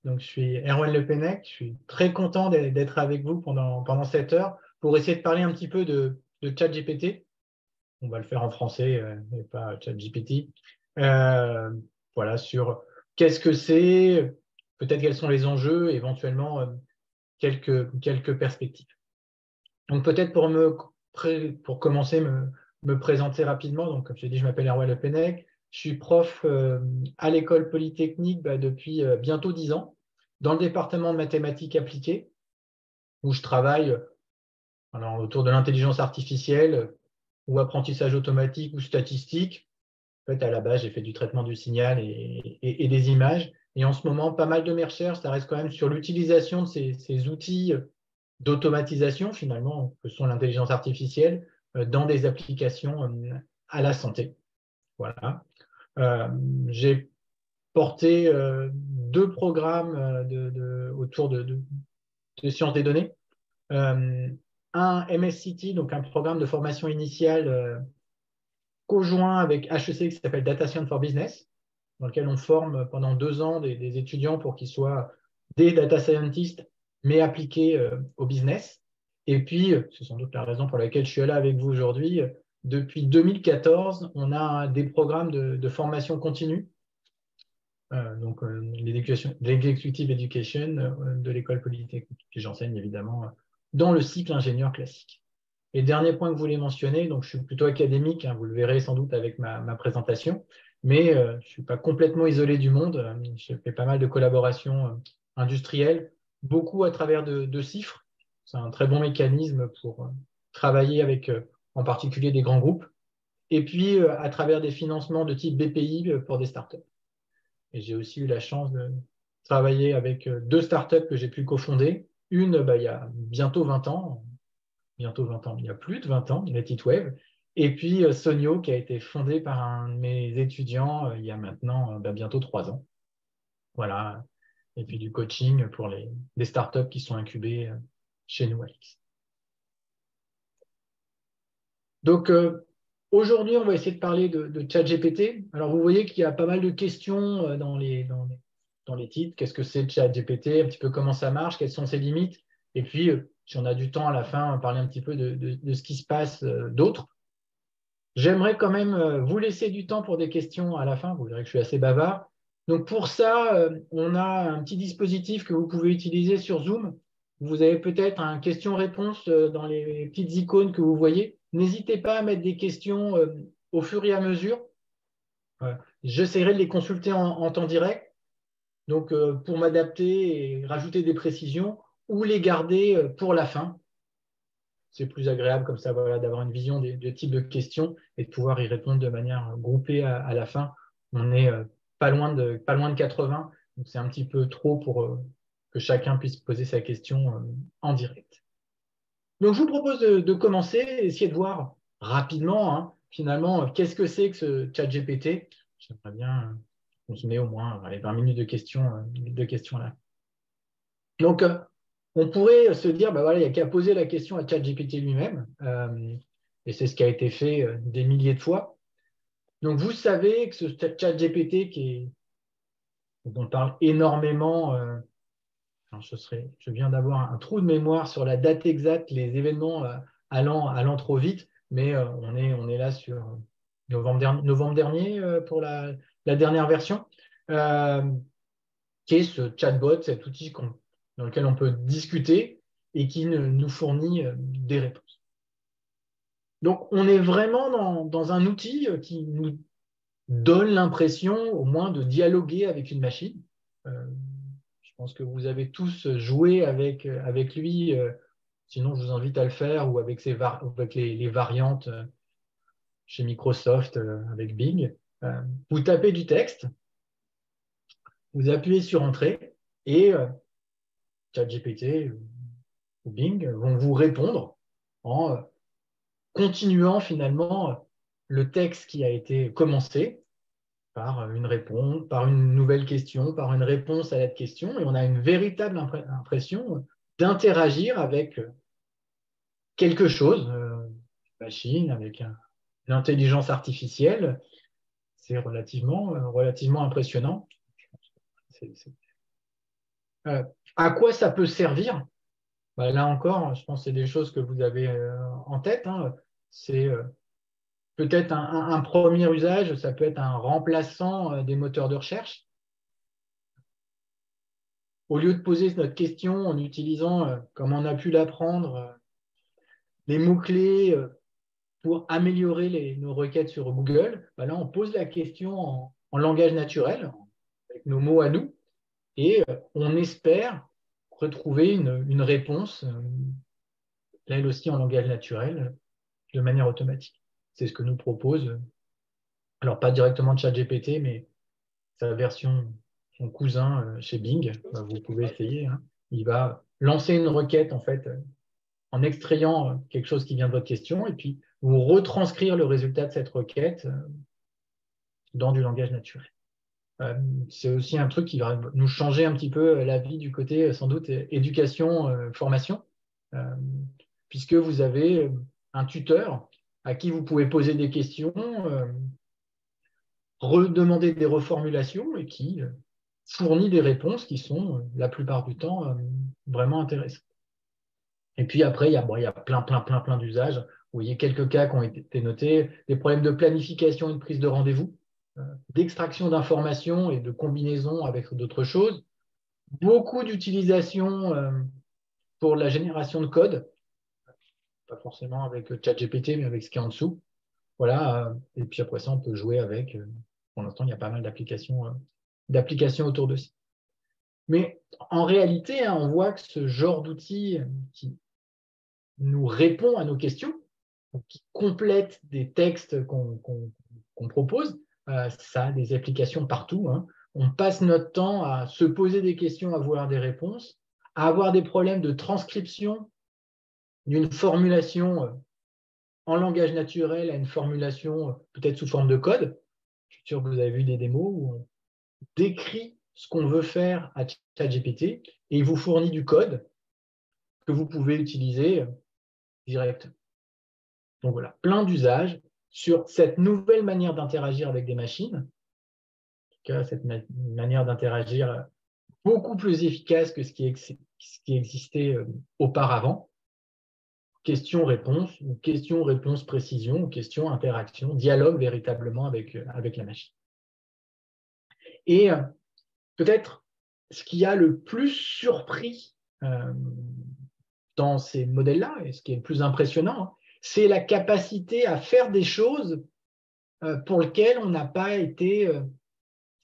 Donc, je suis Erwan Le Pennec. Je suis très content d'être avec vous pendant cette heure pour essayer de parler un petit peu de ChatGPT. On va le faire en français et pas ChatGPT. Euh, voilà, sur qu'est-ce que c'est, peut-être quels sont les enjeux, éventuellement quelques perspectives. Donc, peut-être pour commencer, me présenter rapidement. Donc, comme je l'ai dit, je m'appelle Erwan Le Pennec. Je suis prof à l'école polytechnique depuis bientôt 10 ans, dans le département de mathématiques appliquées, où je travaille alors, autour de l'intelligence artificielle ou apprentissage automatique ou statistique. En fait, à la base, j'ai fait du traitement du signal et des images. Et en ce moment, pas mal de mes recherches, ça reste quand même sur l'utilisation de ces outils d'automatisation, finalement, que sont l'intelligence artificielle, dans des applications à la santé. Voilà. Euh, j'ai porté deux programmes autour de sciences des données. Euh, un MSCT, donc un programme de formation initiale conjoint avec HEC qui s'appelle Data Science for Business, dans lequel on forme pendant 2 ans des étudiants pour qu'ils soient des data scientists, mais appliqués au business. Et puis, c'est sans doute la raison pour laquelle je suis là avec vous aujourd'hui, depuis 2014, on a des programmes de formation continue, donc l'executive education de l'école polytechnique, que j'enseigne évidemment dans le cycle ingénieur classique. Et dernier point que vous voulez mentionner, donc je suis plutôt académique, hein, vous le verrez sans doute avec ma présentation, mais je ne suis pas complètement isolé du monde. Je fais pas mal de collaborations industrielles, beaucoup à travers de CIFRE. C'est un très bon mécanisme pour travailler avec en particulier des grands groupes, et puis à travers des financements de type BPI pour des startups. Et j'ai aussi eu la chance de travailler avec deux startups que j'ai pu cofonder. Une, il y a bientôt 20 ans, il y a plus de 20 ans, NetItWave. Et puis Sonio, qui a été fondé par un de mes étudiants il y a maintenant bientôt 3 ans. Voilà. Et puis du coaching pour les startups qui sont incubées chez nous, Alix. Donc, aujourd'hui, on va essayer de parler de ChatGPT. Alors, vous voyez qu'il y a pas mal de questions dans les titres. Qu'est-ce que c'est ChatGPT? Un petit peu comment ça marche? Quelles sont ses limites? Et puis, si on a du temps à la fin, on va parler un petit peu de ce qui se passe d'autre. J'aimerais quand même vous laisser du temps pour des questions à la fin. Vous verrez que je suis assez bavard. Donc, pour ça, on a un petit dispositif que vous pouvez utiliser sur Zoom. Vous avez peut-être un question-réponse dans les petites icônes que vous voyez. N'hésitez pas à mettre des questions au fur et à mesure. J'essaierai de les consulter en temps direct, donc pour m'adapter et rajouter des précisions ou les garder pour la fin. C'est plus agréable comme ça, voilà, d'avoir une vision des types de questions et de pouvoir y répondre de manière groupée à la fin. On est pas loin de 80, donc c'est un petit peu trop pour que chacun puisse poser sa question en direct. Donc, je vous propose de commencer, essayer de voir rapidement, hein, finalement, qu'est-ce que c'est que ce ChatGPT. J'aimerais bien qu'on se met au moins 20 minutes de questions là. Donc, on pourrait se dire, bah voilà, il n'y a qu'à poser la question à ChatGPT lui-même, et c'est ce qui a été fait des milliers de fois. Donc, vous savez que ce ChatGPT dont on parle énormément, je viens d'avoir un trou de mémoire sur la date exacte, les événements allant trop vite, mais on est là sur novembre dernier pour la dernière version, euh, qui est ce chatbot, cet outil dans lequel on peut discuter et qui nous fournit des réponses. Donc, on est vraiment dans un outil qui nous donne l'impression au moins de dialoguer avec une machine. Je pense que vous avez tous joué avec lui. Sinon, je vous invite à le faire ou avec les variantes chez Microsoft avec Bing. Vous tapez du texte, vous appuyez sur Entrée et ChatGPT ou Bing vont vous répondre en continuant finalement le texte qui a été commencé par une réponse, par une nouvelle question, par une réponse à la question, et on a une véritable impression d'interagir avec quelque chose, une machine, avec une intelligence artificielle. C'est relativement impressionnant. Euh, à quoi ça peut servir? Bah, là encore, je pense que c'est des choses que vous avez en tête, hein. C'est peut-être un premier usage, ça peut être un remplaçant des moteurs de recherche. Au lieu de poser notre question en utilisant, comme on a pu l'apprendre, les mots-clés pour améliorer nos requêtes sur Google, bah là, on pose la question en langage naturel, avec nos mots à nous, et on espère retrouver une réponse, là elle aussi en langage naturel, de manière automatique. C'est ce que nous propose, alors pas directement ChatGPT, mais sa version, son cousin chez Bing. Vous pouvez essayer, hein. Il va lancer une requête en fait en extrayant quelque chose qui vient de votre question et puis vous retranscrire le résultat de cette requête dans du langage naturel. C'est aussi un truc qui va nous changer un petit peu la vie du côté, sans doute, éducation, formation, euh, puisque vous avez un tuteur à qui vous pouvez poser des questions, redemander des reformulations et qui fournit des réponses qui sont, la plupart du temps, vraiment intéressantes. Et puis après, il y a plein d'usages. Vous voyez quelques cas qui ont été notés, des problèmes de planification et de prise de rendez-vous, d'extraction d'informations et de combinaison avec d'autres choses. Beaucoup d'utilisation pour la génération de code, pas forcément avec ChatGPT, mais avec ce qui est en dessous. Voilà. Et puis après ça, on peut jouer avec. Pour l'instant, il y a pas mal d'applications autour de ça. Mais en réalité, hein, on voit que ce genre d'outil qui nous répond à nos questions, qui complète des textes qu'on propose, ça a des applications partout, hein. On passe notre temps à se poser des questions, à avoir des réponses, à avoir des problèmes de transcription d'une formulation en langage naturel à une formulation peut-être sous forme de code. Je suis sûr que vous avez vu des démos où on décrit ce qu'on veut faire à ChatGPT et il vous fournit du code que vous pouvez utiliser directement. Donc voilà, plein d'usages sur cette nouvelle manière d'interagir avec des machines, cette manière d'interagir beaucoup plus efficace que ce qui existait auparavant. Question-réponse, ou question-réponse précision, ou question-interaction, dialogue véritablement avec la machine. Et peut-être ce qui a le plus surpris dans ces modèles-là, et ce qui est le plus impressionnant, hein, c'est la capacité à faire des choses pour lesquelles on n'a pas été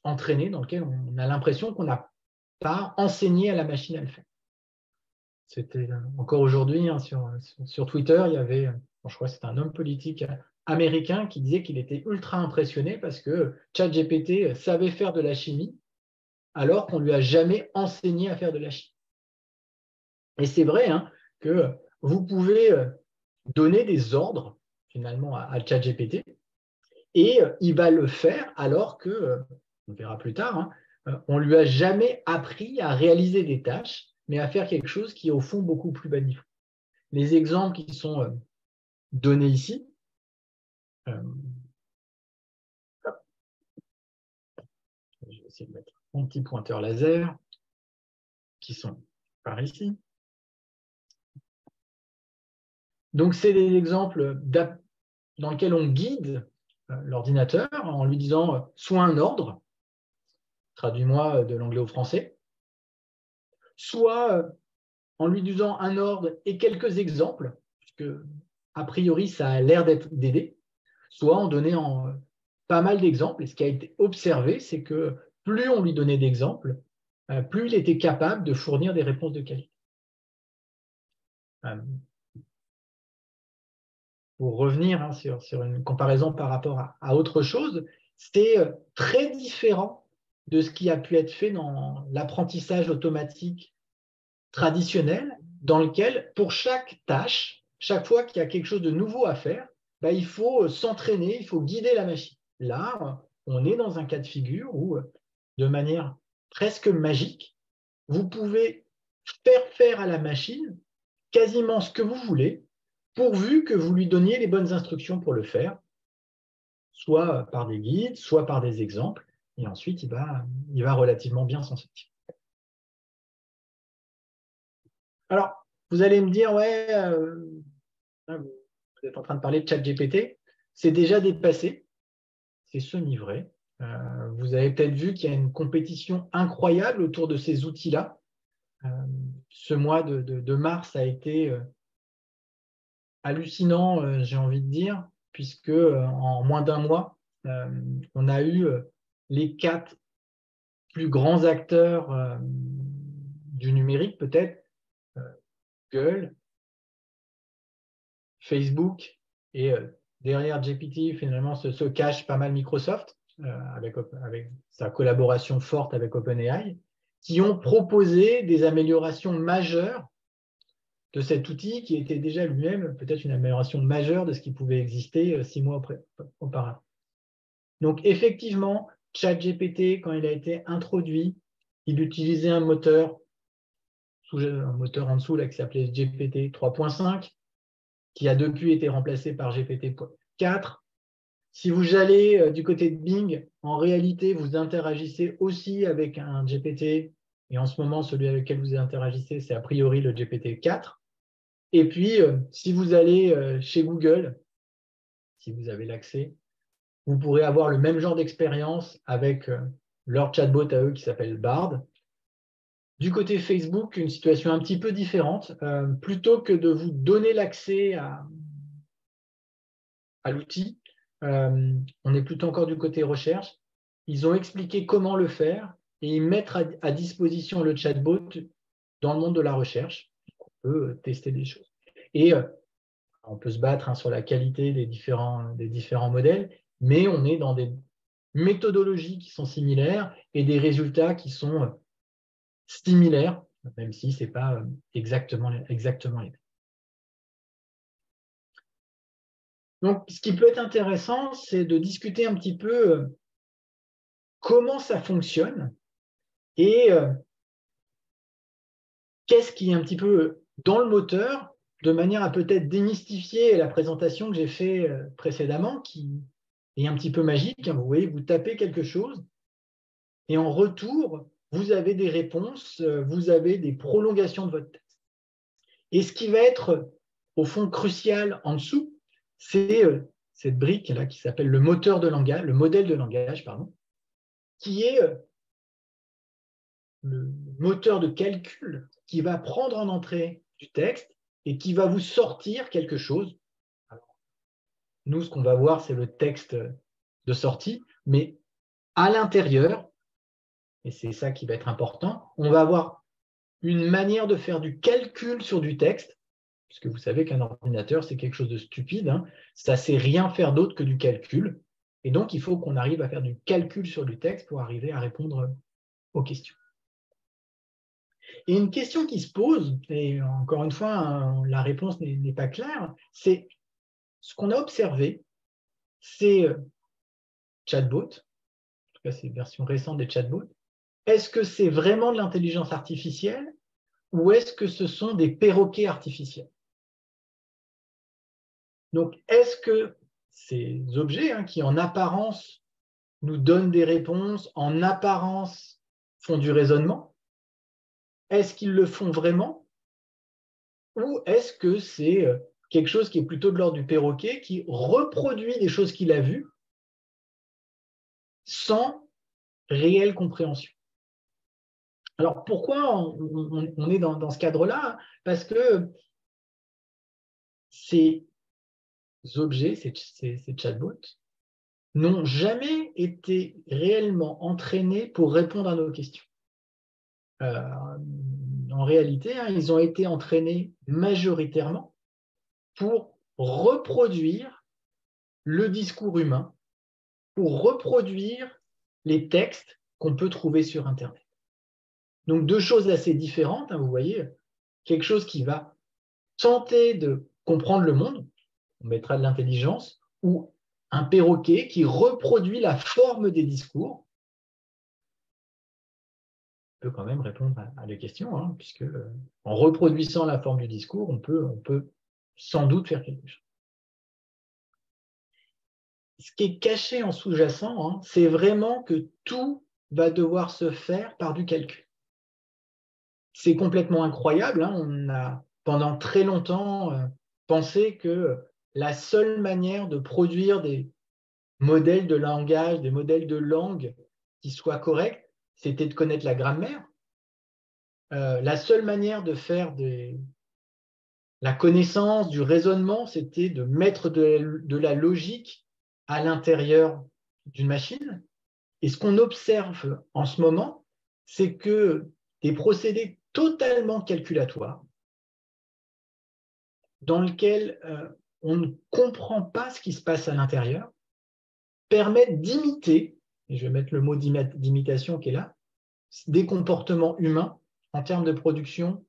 entraîné, dans lesquelles on a l'impression qu'on n'a pas enseigné à la machine à le faire. C'était encore aujourd'hui, hein, sur Twitter, il y avait, je crois que c'était un homme politique américain qui disait qu'il était ultra impressionné parce que ChatGPT savait faire de la chimie alors qu'on ne lui a jamais enseigné à faire de la chimie. Et c'est vrai, hein, que vous pouvez donner des ordres finalement à ChatGPT et il va le faire alors que, on verra plus tard, hein, on ne lui a jamais appris à réaliser des tâches, mais à faire quelque chose qui est au fond beaucoup plus bas niveau. Les exemples qui sont donnés ici, je vais essayer de mettre mon petit pointeur laser, qui sont par ici. Donc, c'est des exemples dans lesquels on guide l'ordinateur en lui disant soit un ordre, traduis-moi de l'anglais au français, soit en lui disant un ordre et quelques exemples, puisque a priori ça a l'air d'aider, soit en donnant pas mal d'exemples. Et ce qui a été observé, c'est que plus on lui donnait d'exemples, plus il était capable de fournir des réponses de qualité. Pour revenir, hein, sur une comparaison par rapport à autre chose, c'est très différent de ce qui a pu être fait dans l'apprentissage automatique traditionnel, dans lequel, pour chaque tâche, chaque fois qu'il y a quelque chose de nouveau à faire, ben, il faut s'entraîner, il faut guider la machine. Là, on est dans un cas de figure où, de manière presque magique, vous pouvez faire faire à la machine quasiment ce que vous voulez, pourvu que vous lui donniez les bonnes instructions pour le faire, soit par des guides, soit par des exemples, et ensuite il va relativement bien s'en sortir. Alors, vous allez me dire, ouais, vous êtes en train de parler de ChatGPT, c'est déjà dépassé, c'est semi-vrai. Vous avez peut-être vu qu'il y a une compétition incroyable autour de ces outils-là. Ce mois de mars a été hallucinant, j'ai envie de dire, puisque en moins d'un mois, on a eu les 4 plus grands acteurs du numérique, peut-être, Google, Facebook, et derrière GPT, finalement, se cache pas mal Microsoft, avec sa collaboration forte avec OpenAI, qui ont proposé des améliorations majeures de cet outil qui était déjà lui-même peut-être une amélioration majeure de ce qui pouvait exister 6 mois auparavant. Donc effectivement, ChatGPT, quand il a été introduit, il utilisait un moteur en dessous là, qui s'appelait GPT 3.5, qui a depuis été remplacé par GPT 4. Si vous allez du côté de Bing, en réalité, vous interagissez aussi avec un GPT, et en ce moment, celui avec lequel vous interagissez, c'est a priori le GPT 4. Et puis, si vous allez chez Google, si vous avez l'accès, vous pourrez avoir le même genre d'expérience avec leur chatbot à eux qui s'appelle Bard. Du côté Facebook, une situation un petit peu différente. Plutôt que de vous donner l'accès à l'outil, on est plutôt encore du côté recherche. Ils ont expliqué comment le faire et ils mettent à disposition le chatbot dans le monde de la recherche. On peut tester des choses. Et on peut se battre sur la qualité des différents modèles, mais on est dans des méthodologies qui sont similaires et des résultats qui sont similaires, même si ce n'est pas exactement les mêmes. Donc, ce qui peut être intéressant, c'est de discuter un petit peu comment ça fonctionne et qu'est-ce qui est un petit peu dans le moteur, de manière à peut-être démystifier la présentation que j'ai faite précédemment, qui est un petit peu magique. Vous voyez, vous tapez quelque chose et en retour, vous avez des réponses, vous avez des prolongations de votre texte. Et ce qui va être au fond crucial en dessous, c'est cette brique là qui s'appelle le moteur de langage, le modèle de langage, pardon, qui est le moteur de calcul qui va prendre en entrée du texte et qui va vous sortir quelque chose. Alors, nous, ce qu'on va voir, c'est le texte de sortie, mais à l'intérieur, et c'est ça qui va être important, on va avoir une manière de faire du calcul sur du texte, puisque vous savez qu'un ordinateur, c'est quelque chose de stupide, hein. Ça ne sait rien faire d'autre que du calcul. Et donc, il faut qu'on arrive à faire du calcul sur du texte pour arriver à répondre aux questions. Et une question qui se pose, et encore une fois, la réponse n'est pas claire, c'est ce qu'on a observé, c'est chatbots, en tout cas c'est une version récente des chatbots, est-ce que c'est vraiment de l'intelligence artificielle ou est-ce que ce sont des perroquets artificiels? Donc, est-ce que ces objets qui en apparence nous donnent des réponses, en apparence font du raisonnement, est-ce qu'ils le font vraiment? Ou est-ce que c'est quelque chose qui est plutôt de l'ordre du perroquet, qui reproduit des choses qu'il a vues sans réelle compréhension? Alors pourquoi on est dans ce cadre-là? Parce que ces objets, ces chatbots, n'ont jamais été réellement entraînés pour répondre à nos questions. En réalité, ils ont été entraînés majoritairement pour reproduire le discours humain, pour reproduire les textes qu'on peut trouver sur Internet. Donc, deux choses assez différentes, vous voyez, quelque chose qui va tenter de comprendre le monde, on mettra de l'intelligence, ou un perroquet qui reproduit la forme des discours, peut quand même répondre à des questions, puisque en reproduisant la forme du discours, on peut sans doute faire quelque chose. Ce qui est caché en sous-jacent, c'est vraiment que tout va devoir se faire par du calcul. c'est complètement incroyable, hein. On a pendant très longtemps pensé que la seule manière de produire des modèles de langage, des modèles de langue qui soient corrects, c'était de connaître la grammaire. La seule manière de faire la connaissance, du raisonnement, c'était de mettre de la logique à l'intérieur d'une machine. Et ce qu'on observe en ce moment, c'est que des procédés totalement calculatoires, dans lesquels on ne comprend pas ce qui se passe à l'intérieur, permettent d'imiter, et je vais mettre le mot d'imitation qui est là, des comportements humains en termes de production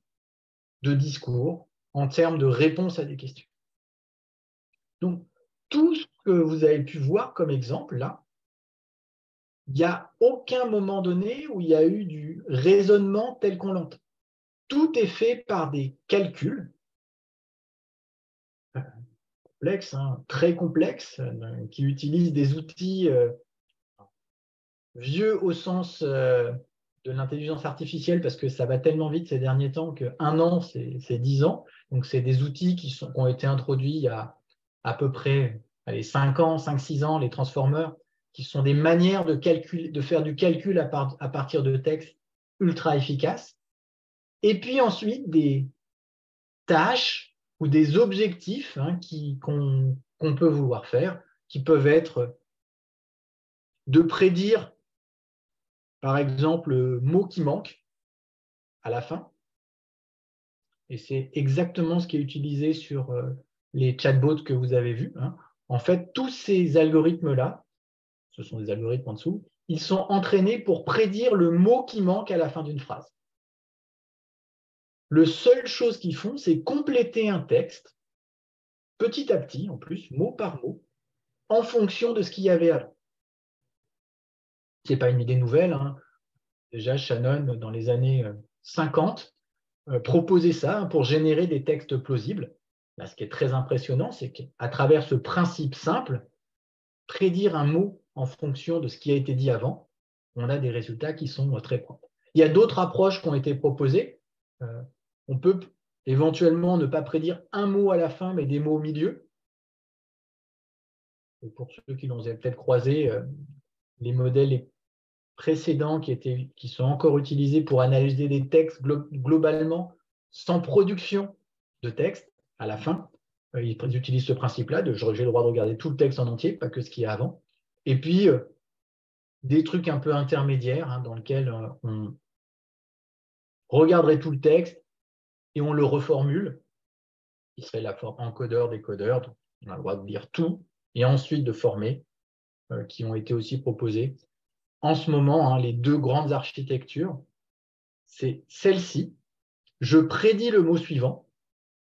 de discours, en termes de réponse à des questions. Donc, tout ce que vous avez pu voir comme exemple là, il n'y a aucun moment donné où il y a eu du raisonnement tel qu'on l'entend. Tout est fait par des calculs complexes, hein, très complexes, qui utilisent des outils vieux au sens de l'intelligence artificielle, parce que ça va tellement vite ces derniers temps qu'un an, c'est 10 ans. Donc, c'est des outils qui ont été introduits il y a à peu près 5 ans, 5-6 ans, les transformers, qui sont des manières de faire du calcul à partir de textes ultra efficaces. Et puis ensuite, des tâches ou des objectifs, hein, qu'on peut vouloir faire, qui peuvent être de prédire, par exemple, le mot qui manque à la fin. Et c'est exactement ce qui est utilisé sur les chatbots que vous avez vus, hein. En fait, tous ces algorithmes-là, ce sont des algorithmes en dessous, ils sont entraînés pour prédire le mot qui manque à la fin d'une phrase. La seule chose qu'ils font, c'est compléter un texte, petit à petit, en plus, mot par mot, en fonction de ce qu'il y avait avant. Ce n'est pas une idée nouvelle, hein. Déjà, Shannon, dans les années 50, proposait ça, hein, pour générer des textes plausibles. Là, ce qui est très impressionnant, c'est qu'à travers ce principe simple, prédire un mot en fonction de ce qui a été dit avant, on a des résultats qui sont très propres. Il y a d'autres approches qui ont été proposées. On peut éventuellement ne pas prédire un mot à la fin, mais des mots au milieu. Et pour ceux qui l'ont peut-être croisé, les modèles précédents qui sont encore utilisés pour analyser des textes globalement sans production de texte à la fin, ils utilisent ce principe-là de j'ai le droit de regarder tout le texte en entier, pas que ce qu'il y a avant. Et puis, des trucs un peu intermédiaires, hein, dans lesquels on regarderait tout le texte et on le reformule, qui serait la forme encodeur-décodeur, donc on a le droit de lire tout, et ensuite de former, qui ont été aussi proposés. En ce moment, hein, les deux grandes architectures, c'est celle-ci. Je prédis le mot suivant.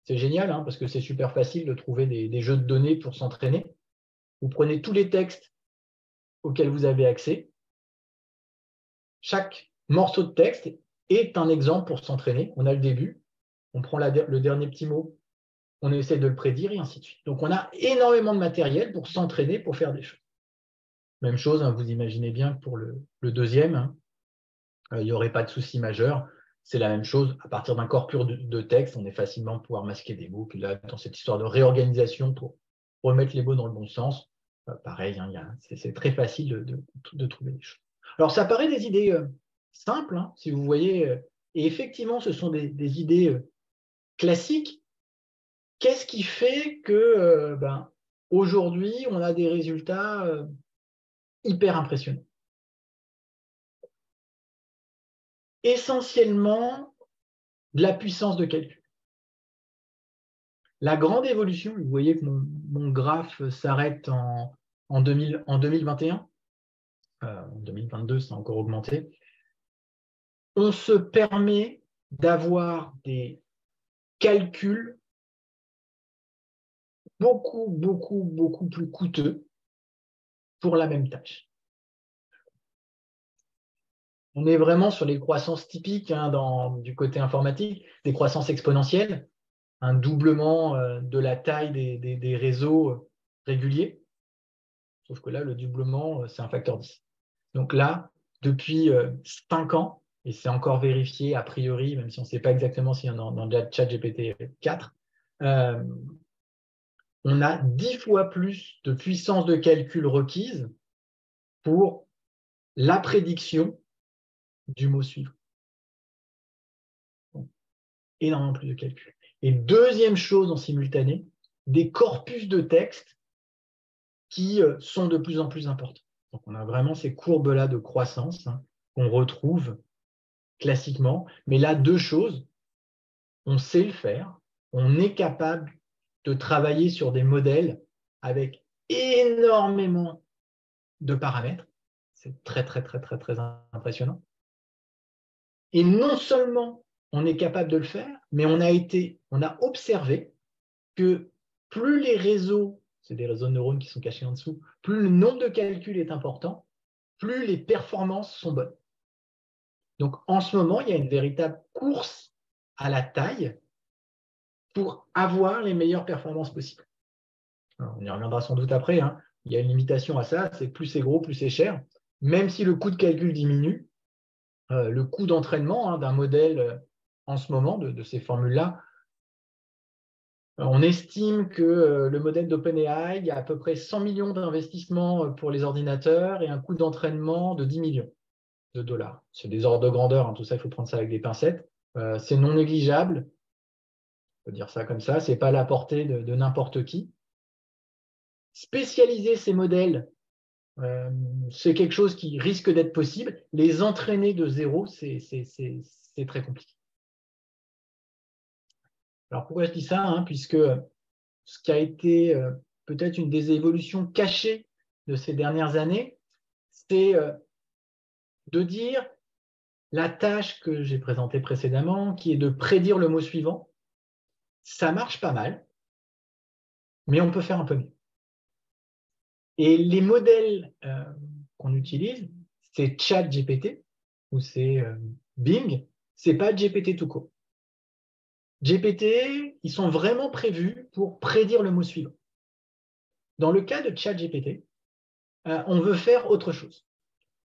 C'est génial, hein, parce que c'est super facile de trouver des jeux de données pour s'entraîner. Vous prenez tous les textes auxquels vous avez accès. Chaque morceau de texte est un exemple pour s'entraîner. On a le début, on prend le dernier petit mot, on essaie de le prédire et ainsi de suite. Donc, on a énormément de matériel pour s'entraîner, pour faire des choses. Même chose, hein, vous imaginez bien que pour le deuxième, hein, il n'y aurait pas de souci majeur. C'est la même chose. À partir d'un corpus de texte, on est facilement pouvoir masquer des mots. Puis là, dans cette histoire de réorganisation pour remettre les mots dans le bon sens, pareil, hein, c'est très facile de trouver des choses. Alors, ça paraît des idées simples, hein, si vous voyez, et effectivement, ce sont des idées classiques. Qu'est-ce qui fait que aujourd'hui, on a des résultats hyper impressionnants? Essentiellement, de la puissance de calcul. La grande évolution, vous voyez que mon graphe s'arrête en 2021, en 2022, ça a encore augmenté. On se permet d'avoir des calculs beaucoup, beaucoup, beaucoup plus coûteux pour la même tâche. On est vraiment sur les croissances typiques, hein, du côté informatique, des croissances exponentielles, un doublement de la taille des réseaux réguliers. Sauf que là, le doublement, c'est un facteur 10. Donc là, depuis 5 ans, et c'est encore vérifié a priori, même si on ne sait pas exactement s'il y en a dans ChatGPT 4, on a 10 fois plus de puissance de calcul requise pour la prédiction du mot suivant. Donc, énormément plus de calcul. Et deuxième chose en simultané, des corpus de texte qui sont de plus en plus importants. Donc on a vraiment ces courbes-là de croissance qu'on retrouve classiquement. Mais là, deux choses, on sait le faire, on est capable de travailler sur des modèles avec énormément de paramètres. C'est très, très, très, très, très impressionnant. Et non seulement on est capable de le faire, mais on a observé que plus les réseaux, c'est des réseaux de neurones qui sont cachés en dessous, plus le nombre de calculs est important, plus les performances sont bonnes. Donc en ce moment, il y a une véritable course à la taille pour avoir les meilleures performances possibles. Alors, on y reviendra sans doute après. Il y a une limitation à ça, c'est plus c'est gros, plus c'est cher. Même si le coût de calcul diminue, le coût d'entraînement d'un modèle en ce moment, de ces formules-là, on estime que le modèle d'OpenAI, il y a à peu près 100 millions d'investissements pour les ordinateurs et un coût d'entraînement de 10 millions de dollars. C'est des ordres de grandeur, tout ça, il faut prendre ça avec des pincettes. C'est non négligeable, on peut dire ça comme ça, ce n'est pas à la portée de n'importe qui. Spécialiser ces modèles, c'est quelque chose qui risque d'être possible. Les entraîner de zéro, c'est très compliqué. Alors pourquoi je dis ça puisque ce qui a été peut-être une des évolutions cachées de ces dernières années, c'est de dire la tâche que j'ai présentée précédemment, qui est de prédire le mot suivant, ça marche pas mal, mais on peut faire un peu mieux. Et les modèles qu'on utilise, c'est ChatGPT ou c'est Bing, c'est pas GPT tout court. GPT, ils sont vraiment prévus pour prédire le mot suivant. Dans le cas de ChatGPT, on veut faire autre chose.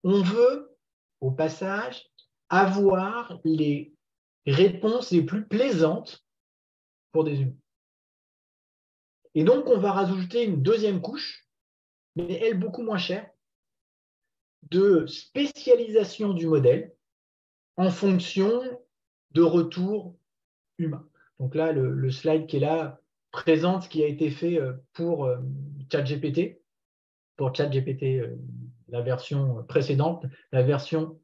On veut, au passage, avoir les réponses les plus plaisantes pour des humains. Et donc, on va rajouter une deuxième couche, mais elle beaucoup moins chère, de spécialisation du modèle en fonction de retours humains. Donc là, le slide qui est là présente ce qui a été fait pour ChatGPT, la version précédente, la version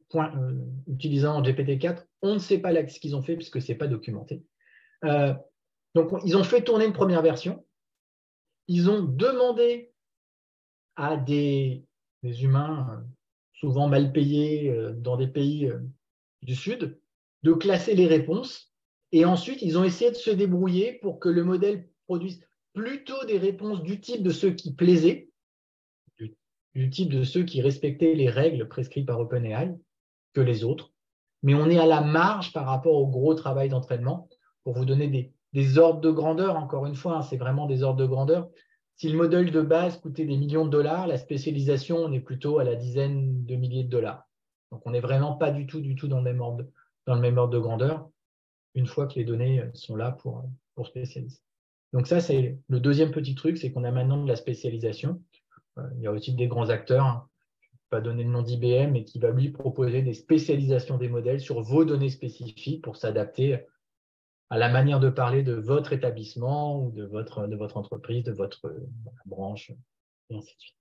utilisant GPT-4. On ne sait pas ce qu'ils ont fait puisque ce n'est pas documenté. Donc, ils ont fait tourner une première version. Ils ont demandé à des humains souvent mal payés dans des pays du Sud de classer les réponses. Et ensuite, ils ont essayé de se débrouiller pour que le modèle produise plutôt des réponses du type de ceux qui plaisaient, du type de ceux qui respectaient les règles prescrites par OpenAI que les autres. Mais on est à la marge par rapport au gros travail d'entraînement. Pour vous donner des ordres de grandeur, encore une fois, c'est vraiment des ordres de grandeur. Si le modèle de base coûtait des millions de dollars, la spécialisation, on est plutôt à la dizaine de milliers de dollars. Donc, on n'est vraiment pas du tout dans le même ordre de grandeur, une fois que les données sont là pour spécialiser. Donc ça, c'est le deuxième petit truc, c'est qu'on a maintenant de la spécialisation. Il y a aussi des grands acteurs, je ne vais pas donner le nom d'IBM, mais qui va lui proposer des spécialisations des modèles sur vos données spécifiques pour s'adapter à la manière de parler de votre établissement ou de votre entreprise, de votre branche, et ainsi de suite.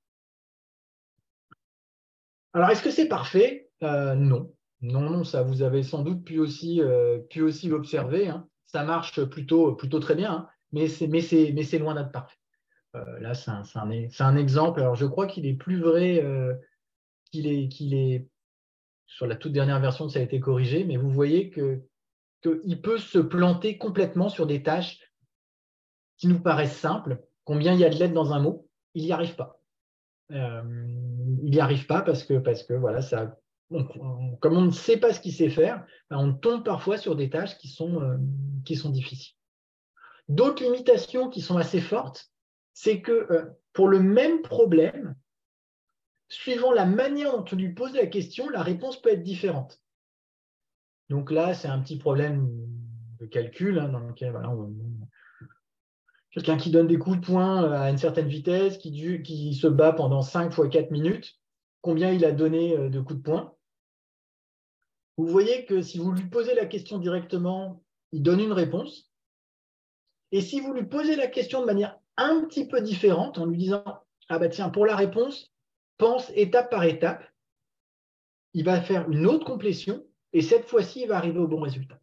Alors, est-ce que c'est parfait? Non. Non, ça vous avez sans doute pu aussi l'observer. Ça marche plutôt très bien, mais c'est loin d'être parfait. Là, c'est un exemple. Alors, je crois qu'il est plus vrai qu'il est sur la toute dernière version, ça a été corrigé, mais vous voyez qu'il peut se planter complètement sur des tâches qui nous paraissent simples. Combien il y a de lettres dans un mot? Il n'y arrive pas. Il n'y arrive pas parce que voilà, comme on ne sait pas ce qu'il sait faire, on tombe parfois sur des tâches qui sont difficiles. D'autres limitations qui sont assez fortes, c'est que pour le même problème, suivant la manière dont on lui pose la question, la réponse peut être différente. Donc là, c'est un petit problème de calcul dans lequel voilà, quelqu'un qui donne des coups de poing à une certaine vitesse, qui se bat pendant 5 fois 4 minutes, combien il a donné de coups de poing. Vous voyez que si vous lui posez la question directement, il donne une réponse. Et si vous lui posez la question de manière un petit peu différente, en lui disant « Ah bah tiens, pour la réponse, pense étape par étape », il va faire une autre complétion et cette fois-ci, il va arriver au bon résultat.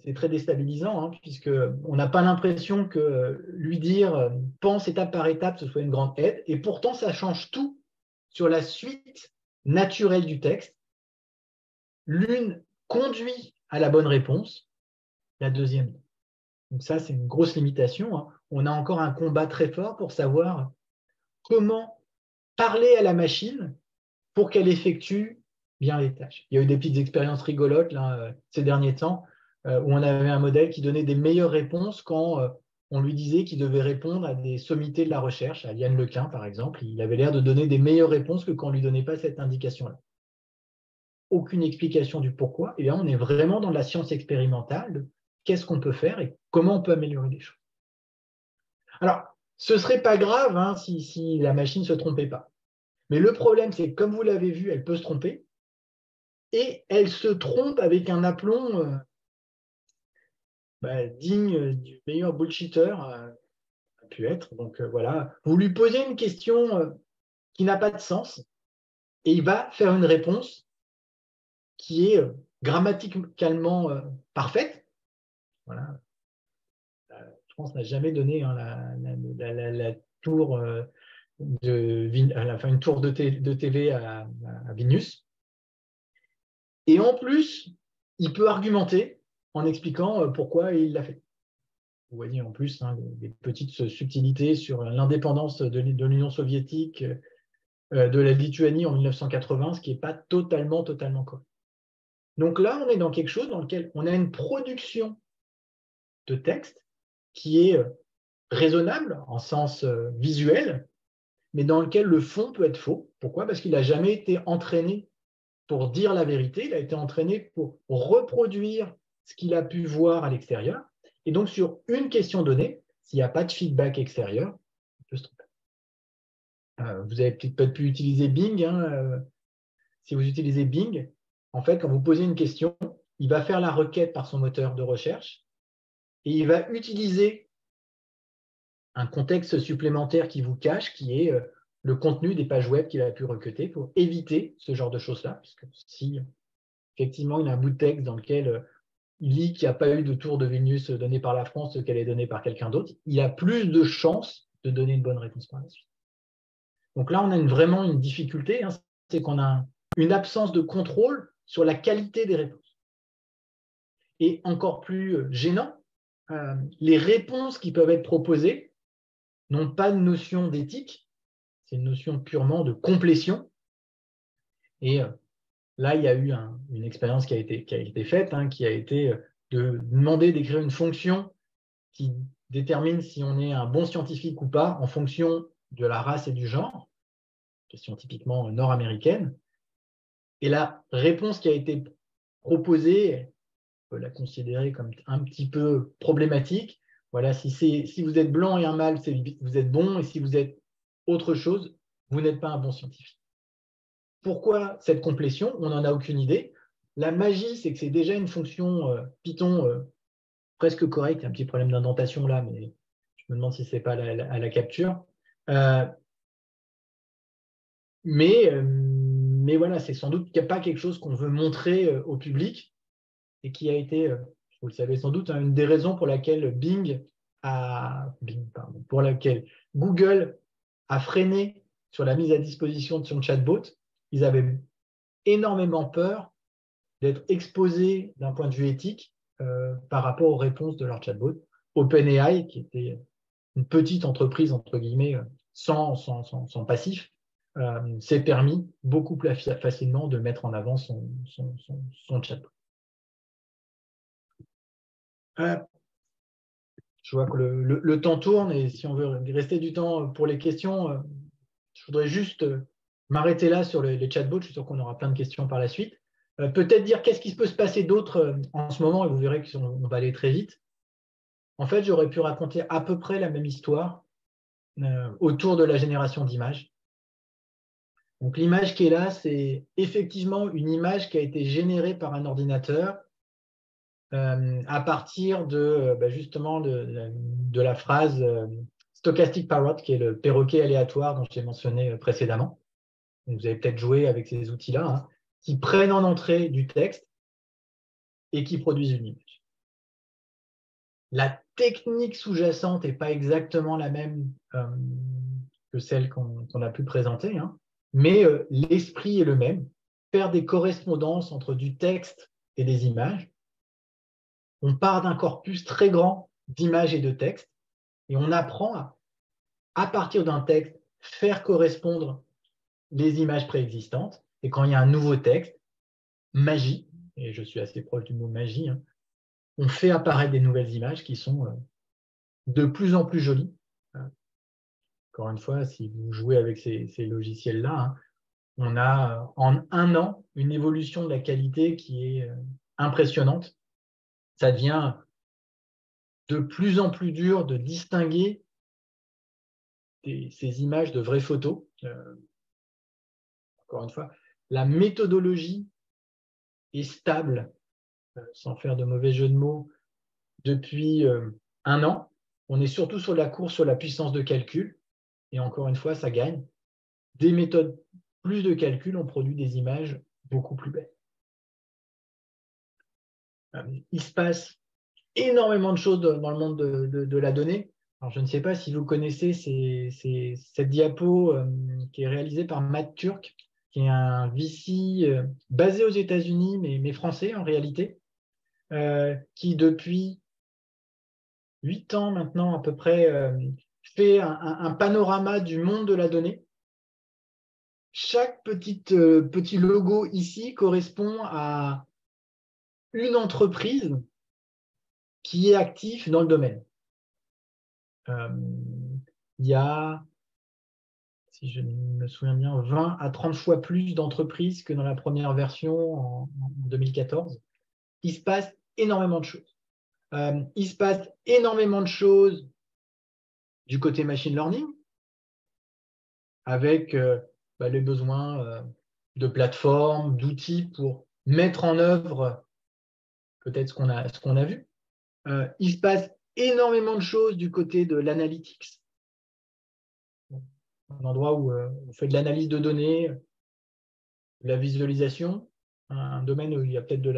C'est très déstabilisant, puisqu'on n'a pas l'impression que lui dire « pense étape par étape », ce soit une grande aide. Et pourtant, ça change tout sur la suite naturelle du texte. L'une conduit à la bonne réponse, la deuxième. Donc ça, c'est une grosse limitation. On a encore un combat très fort pour savoir comment parler à la machine pour qu'elle effectue bien les tâches. Il y a eu des petites expériences rigolotes là, ces derniers temps où on avait un modèle qui donnait des meilleures réponses quand on lui disait qu'il devait répondre à des sommités de la recherche, à Yann Lequin par exemple. Il avait l'air de donner des meilleures réponses que quand on ne lui donnait pas cette indication-là. Aucune explication du pourquoi. Et bien, on est vraiment dans la science expérimentale. Qu'est-ce qu'on peut faire et comment on peut améliorer les choses. Alors, ce ne serait pas grave si la machine ne se trompait pas. Mais le problème, c'est que comme vous l'avez vu, elle peut se tromper. Et elle se trompe avec un aplomb digne du meilleur bullshitter a pu être. Donc voilà, vous lui posez une question qui n'a pas de sens et il va faire une réponse qui est grammaticalement parfaite. Voilà. France n'a jamais donné la tour une tour de TV à Vinus. Et en plus, il peut argumenter en expliquant pourquoi il l'a fait. Vous voyez en plus des petites subtilités sur l'indépendance de l'Union soviétique, de la Lituanie en 1980, ce qui n'est pas totalement correct. Donc là, on est dans quelque chose dans lequel on a une production de texte qui est raisonnable en sens visuel, mais dans lequel le fond peut être faux. Pourquoi? Parce qu'il n'a jamais été entraîné pour dire la vérité, il a été entraîné pour reproduire ce qu'il a pu voir à l'extérieur. Et donc, sur une question donnée, s'il n'y a pas de feedback extérieur, on peut se tromper. Vous avez peut-être pu utiliser Bing. Si vous utilisez Bing, en fait, quand vous posez une question, il va faire la requête par son moteur de recherche et il va utiliser un contexte supplémentaire qui vous cache, qui est le contenu des pages web qu'il a pu requêter pour éviter ce genre de choses-là. Parce que si effectivement il y a un bout de texte dans lequel il lit qu'il n'y a pas eu de tour de Vénus donné par la France, qu'elle est donnée par quelqu'un d'autre, il a plus de chances de donner une bonne réponse par la suite. Donc là, on a vraiment une difficulté, c'est qu'on a une absence de contrôle sur la qualité des réponses. Et encore plus gênant, les réponses qui peuvent être proposées n'ont pas de notion d'éthique, c'est une notion purement de complétion. Et là, il y a eu une expérience qui a été faite, qui a été de demander d'écrire une fonction qui détermine si on est un bon scientifique ou pas en fonction de la race et du genre, question typiquement nord-américaine. Et la réponse qui a été proposée, on peut la considérer comme un petit peu problématique. Voilà, si vous êtes blanc et un mâle, vous êtes bon, et si vous êtes autre chose, vous n'êtes pas un bon scientifique. Pourquoi cette complétion? On n'en a aucune idée. La magie, c'est que c'est déjà une fonction Python presque correcte. Il y a un petit problème d'indentation là, mais je me demande si ce n'est pas à la capture. Mais voilà, c'est sans doute pas quelque chose qu'on veut montrer au public et qui a été, vous le savez sans doute, une des raisons pour laquelle pour laquelle Google a freiné sur la mise à disposition de son chatbot. Ils avaient énormément peur d'être exposés d'un point de vue éthique par rapport aux réponses de leur chatbot. OpenAI, qui était une petite entreprise, entre guillemets, sans passif, s'est permis beaucoup plus facilement de mettre en avant son chatbot. Je vois que le temps tourne et si on veut rester du temps pour les questions, je voudrais juste m'arrêter là sur les chatbots. Je suis sûr qu'on aura plein de questions par la suite. Peut-être dire qu'est-ce qui peut se passer d'autre en ce moment, et vous verrez qu'on va aller très vite. En fait, j'aurais pu raconter à peu près la même histoire autour de la génération d'images. Donc l'image qui est là, c'est effectivement une image qui a été générée par un ordinateur à partir de justement de la phrase stochastic parrot, qui est le perroquet aléatoire dont j'ai mentionné précédemment. Donc, vous avez peut-être joué avec ces outils-là, hein, qui prennent en entrée du texte et qui produisent une image. La technique sous-jacente n'est pas exactement la même que celle qu'on a pu présenter, hein, mais l'esprit est le même. Faire des correspondances entre du texte et des images. On part d'un corpus très grand d'images et de textes et on apprend à partir d'un texte, faire correspondre les images préexistantes. Et quand il y a un nouveau texte, magie, et je suis assez proche du mot magie, hein, on fait apparaître des nouvelles images qui sont de plus en plus jolies. Encore une fois, si vous jouez avec ces logiciels-là, hein, on a en un an une évolution de la qualité qui est impressionnante. Ça devient de plus en plus dur de distinguer ces images de vraies photos. Encore une fois, la méthodologie est stable, sans faire de mauvais jeu de mots, depuis un an. On est surtout sur la course sur la puissance de calcul. Et encore une fois, ça gagne. Des méthodes plus de calcul ont produit des images beaucoup plus belles. Il se passe énormément de choses dans le monde de la donnée. Alors, je ne sais pas si vous connaissez cette diapo qui est réalisée par Matt Turk, qui est un VC basé aux États-Unis, mais français en réalité, qui depuis 8 ans maintenant à peu près fait un panorama du monde de la donnée. Chaque petit logo ici correspond à une entreprise qui est active dans le domaine. Il y a, si je me souviens bien, 20 à 30 fois plus d'entreprises que dans la première version en 2014. Il se passe énormément de choses. Il se passe énormément de choses du côté machine learning, avec les besoins de plateformes, d'outils pour mettre en œuvre peut-être ce qu'on a vu. Il se passe énormément de choses du côté de l'analytics, un endroit où on fait de l'analyse de données, de la visualisation, un domaine où il y a peut-être de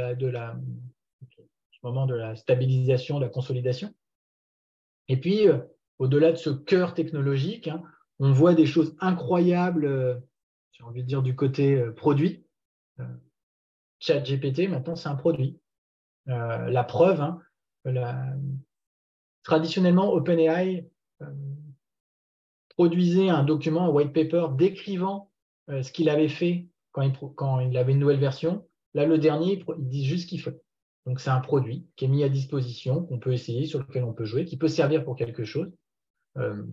la stabilisation, de la consolidation. Et puis, au-delà de ce cœur technologique, hein, on voit des choses incroyables, j'ai envie de dire du côté produit. ChatGPT, maintenant, c'est un produit. La preuve, hein, traditionnellement, OpenAI produisait un document, un white paper, décrivant ce qu'il avait fait quand il avait une nouvelle version. Là, le dernier, il dit juste ce qu'il fait. Donc, c'est un produit qui est mis à disposition, qu'on peut essayer, sur lequel on peut jouer, qui peut servir pour quelque chose. On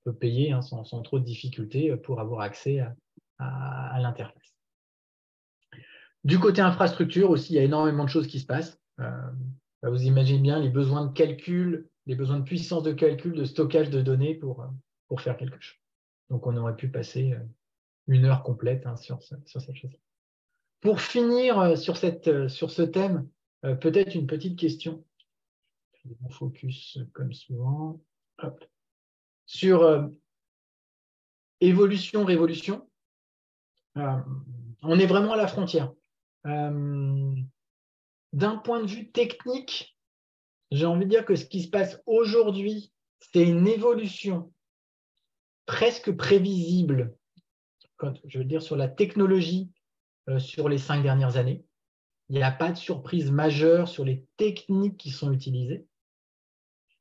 peut payer hein, sans trop de difficultés pour avoir accès à l'interface. Du côté infrastructure aussi, il y a énormément de choses qui se passent. Vous imaginez bien les besoins de calcul, les besoins de puissance de calcul, de stockage de données pour faire quelque chose. Donc, on aurait pu passer une heure complète hein, sur cette chose. Pour finir sur ce thème, peut-être une petite question. Mon focus comme souvent. Hop. Sur évolution, révolution. On est vraiment à la frontière. D'un point de vue technique, j'ai envie de dire que ce qui se passe aujourd'hui, c'est une évolution presque prévisible, je veux dire, sur la technologie sur les 5 dernières années. Il n'y a pas de surprise majeure sur les techniques qui sont utilisées.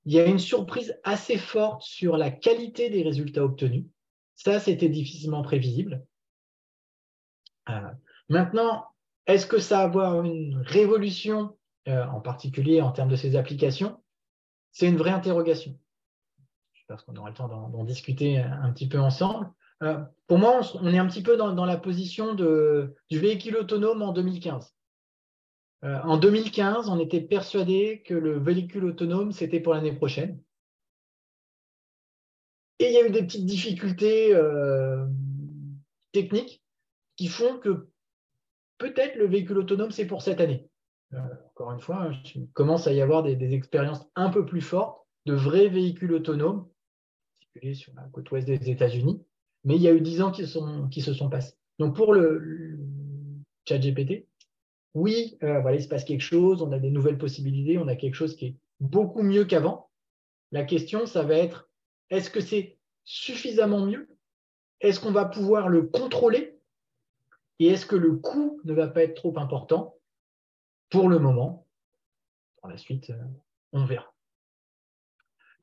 Il y a une surprise assez forte sur la qualité des résultats obtenus. Ça, c'était difficilement prévisible. Maintenant, est-ce que ça va avoir une révolution, en particulier en termes de ces applications? C'est une vraie interrogation. J'espère qu'on aura le temps d'en discuter un petit peu ensemble. Pour moi, on est un petit peu dans la position du véhicule autonome en 2015. En 2015, on était persuadé que le véhicule autonome, c'était pour l'année prochaine. Et il y a eu des petites difficultés techniques qui font que peut-être le véhicule autonome, c'est pour cette année. Encore une fois, il commence à y avoir des expériences un peu plus fortes de vrais véhicules autonomes circulés sur la côte ouest des États-Unis. Mais il y a eu 10 ans qui se sont passés. Donc pour le ChatGPT, oui, voilà, il se passe quelque chose, on a des nouvelles possibilités, on a quelque chose qui est beaucoup mieux qu'avant. La question, ça va être, est-ce que c'est suffisamment mieux? Est-ce qu'on va pouvoir le contrôler? Et est-ce que le coût ne va pas être trop important? Pour le moment, par la suite, on verra.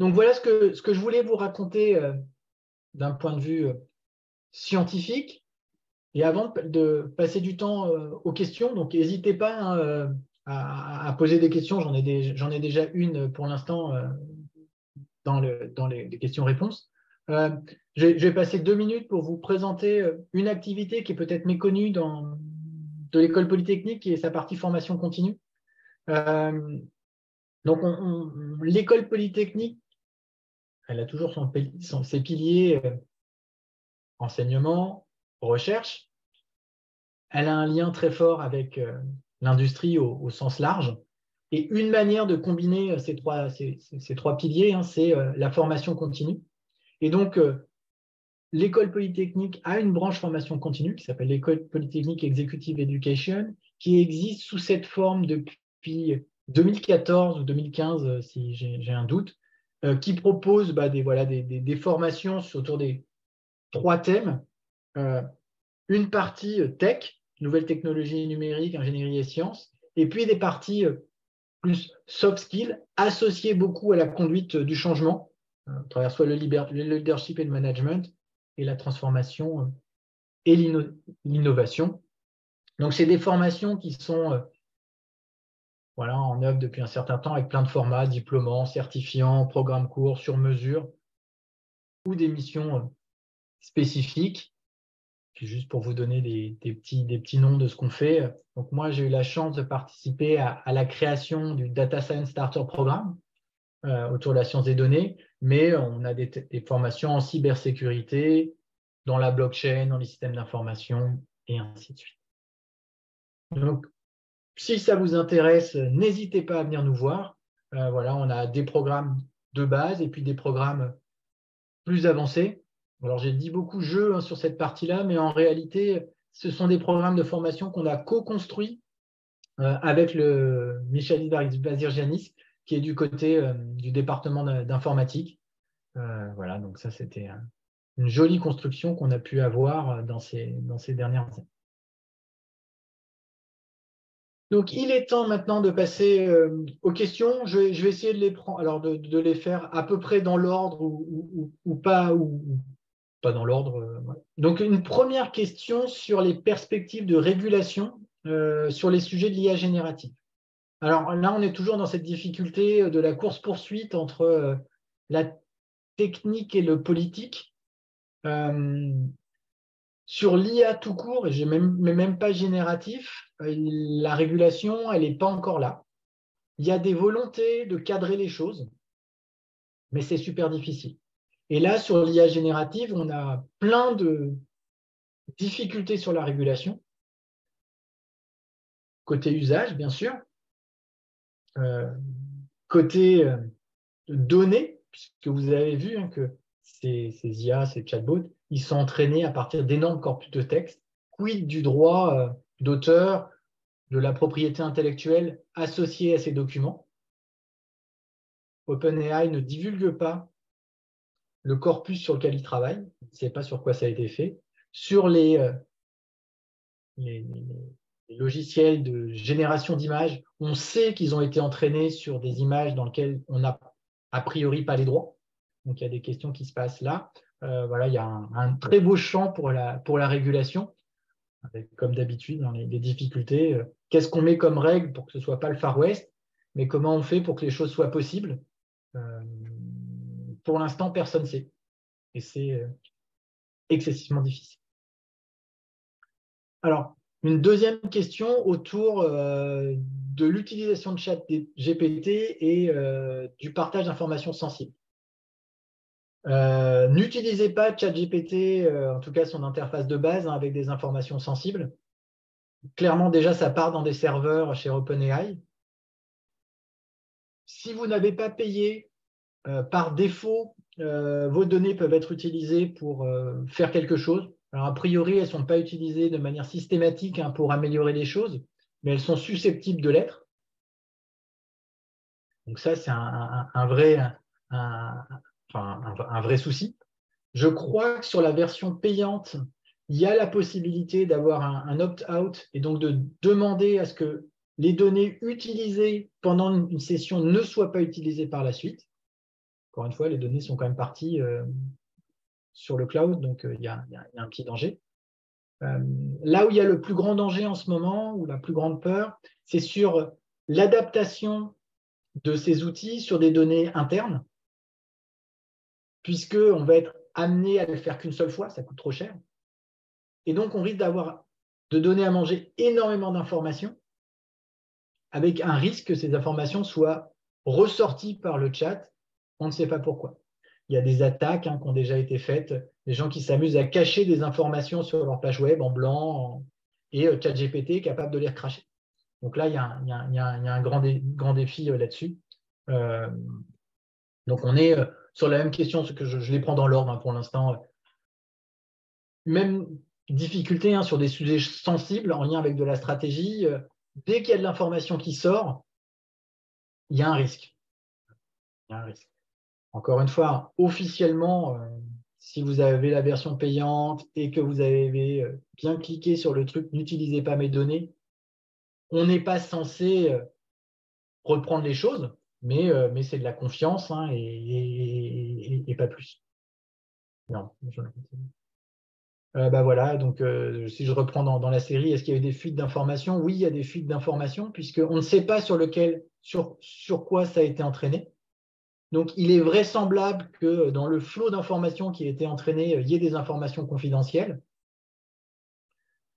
Donc voilà ce que je voulais vous raconter d'un point de vue scientifique. Et avant de passer du temps aux questions, donc n'hésitez pas à poser des questions. J'en ai déjà une pour l'instant dans les questions-réponses. Je vais passer 2 minutes pour vous présenter une activité qui est peut-être méconnue de l'école polytechnique, qui est sa partie formation continue. Donc, l'école polytechnique, elle a toujours ses piliers enseignement, recherche. Elle a un lien très fort avec l'industrie au sens large. Et une manière de combiner ces trois piliers, c'est la formation continue. Et donc, l'école polytechnique a une branche formation continue qui s'appelle l'école polytechnique Executive Education, qui existe sous cette forme depuis 2014 ou 2015, si j'ai un doute, qui propose des formations autour des 3 thèmes. Une partie tech, nouvelles technologies numériques, ingénierie et sciences, et puis des parties plus soft skills, associées beaucoup à la conduite du changement, à travers soit le leadership et le management, et la transformation et l'innovation. Donc, c'est des formations qui sont en œuvre depuis un certain temps avec plein de formats, diplômants, certifiants, programmes courts, sur mesure, ou des missions spécifiques. Puis juste pour vous donner des petits noms de ce qu'on fait. Donc moi, j'ai eu la chance de participer à la création du Data Science Starter Programme autour de la science des données, mais on a des formations en cybersécurité, dans la blockchain, dans les systèmes d'information, et ainsi de suite. Donc, si ça vous intéresse, n'hésitez pas à venir nous voir. On a des programmes de base et puis des programmes plus avancés. Alors, j'ai dit beaucoup jeux sur cette partie-là, mais en réalité, ce sont des programmes de formation qu'on a co-construits avec le Michel Vazirgianis, qui est du côté du département d'informatique. Donc ça, c'était une jolie construction qu'on a pu avoir dans ces dernières années. Donc, il est temps maintenant de passer aux questions. Je vais essayer de les prendre, alors de les faire à peu près dans l'ordre ou pas, ou pas dans l'ordre. Ouais. Donc, une première question sur les perspectives de régulation sur les sujets de l'IA générative. Alors là, on est toujours dans cette difficulté de la course-poursuite entre la technique et le politique. Sur l'IA tout court, mais même pas génératif, la régulation, elle n'est pas encore là. Il y a des volontés de cadrer les choses, mais c'est super difficile. Et là, sur l'IA générative, on a plein de difficultés sur la régulation. Côté usage, bien sûr. Côté données, puisque vous avez vu que ces IA, ces chatbots, ils sont entraînés à partir d'énormes corpus de texte. Quid du droit d'auteur, de la propriété intellectuelle associée à ces documents? OpenAI ne divulgue pas le corpus sur lequel il travaille, on ne sait pas sur quoi ça a été fait. Sur les logiciels de génération d'images, on sait qu'ils ont été entraînés sur des images dans lesquelles on n'a a priori pas les droits. Donc il y a des questions qui se passent là. Il y a un très beau champ pour la régulation, avec, comme d'habitude, dans les difficultés. Qu'est-ce qu'on met comme règle pour que ce ne soit pas le Far West, mais comment on fait pour que les choses soient possibles? Pour l'instant, personne ne sait. Et excessivement difficile. Alors, une deuxième question autour de l'utilisation de ChatGPT et du partage d'informations sensibles. N'utilisez pas ChatGPT, en tout cas son interface de base, hein, avec des informations sensibles. Clairement, déjà, ça part dans des serveurs chez OpenAI. Si vous n'avez pas payé, par défaut, vos données peuvent être utilisées pour faire quelque chose. Alors, a priori, elles ne sont pas utilisées de manière systématique, hein, pour améliorer les choses, mais elles sont susceptibles de l'être. Donc ça, c'est un vrai souci. Je crois que sur la version payante, il y a la possibilité d'avoir un opt-out et donc de demander à ce que les données utilisées pendant une session ne soient pas utilisées par la suite. Encore une fois, les données sont quand même parties sur le cloud, donc il y a un petit danger. Là où il y a le plus grand danger en ce moment, ou la plus grande peur, c'est sur l'adaptation de ces outils sur des données internes, puisqu'on va être amené à ne le faire qu'une seule fois, ça coûte trop cher. Et donc, on risque de donner à manger énormément d'informations, avec un risque que ces informations soient ressorties par le chat, on ne sait pas pourquoi. Il y a des attaques, hein, qui ont déjà été faites, des gens qui s'amusent à cacher des informations sur leur page web en blanc, et ChatGPT est capable de les recracher. Donc là, il y a un grand défi là-dessus. Donc on est sur la même question, ce que je les prends dans l'ordre, hein, pour l'instant. Même difficulté, hein, sur des sujets sensibles en lien avec de la stratégie. Dès qu'il y a de l'information qui sort, il y a un risque. Il y a un risque. Encore une fois, officiellement, si vous avez la version payante et que vous avez bien cliqué sur le truc « N'utilisez pas mes données », on n'est pas censé reprendre les choses, mais c'est de la confiance, hein, et pas plus. Non, je voilà, donc si je reprends dans la série, est-ce qu'il y a eu des fuites d'informations? Oui, il y a des fuites d'informations, puisqu'on ne sait pas sur quoi ça a été entraîné. Donc, il est vraisemblable que dans le flot d'informations qui a été entraîné, il y ait des informations confidentielles.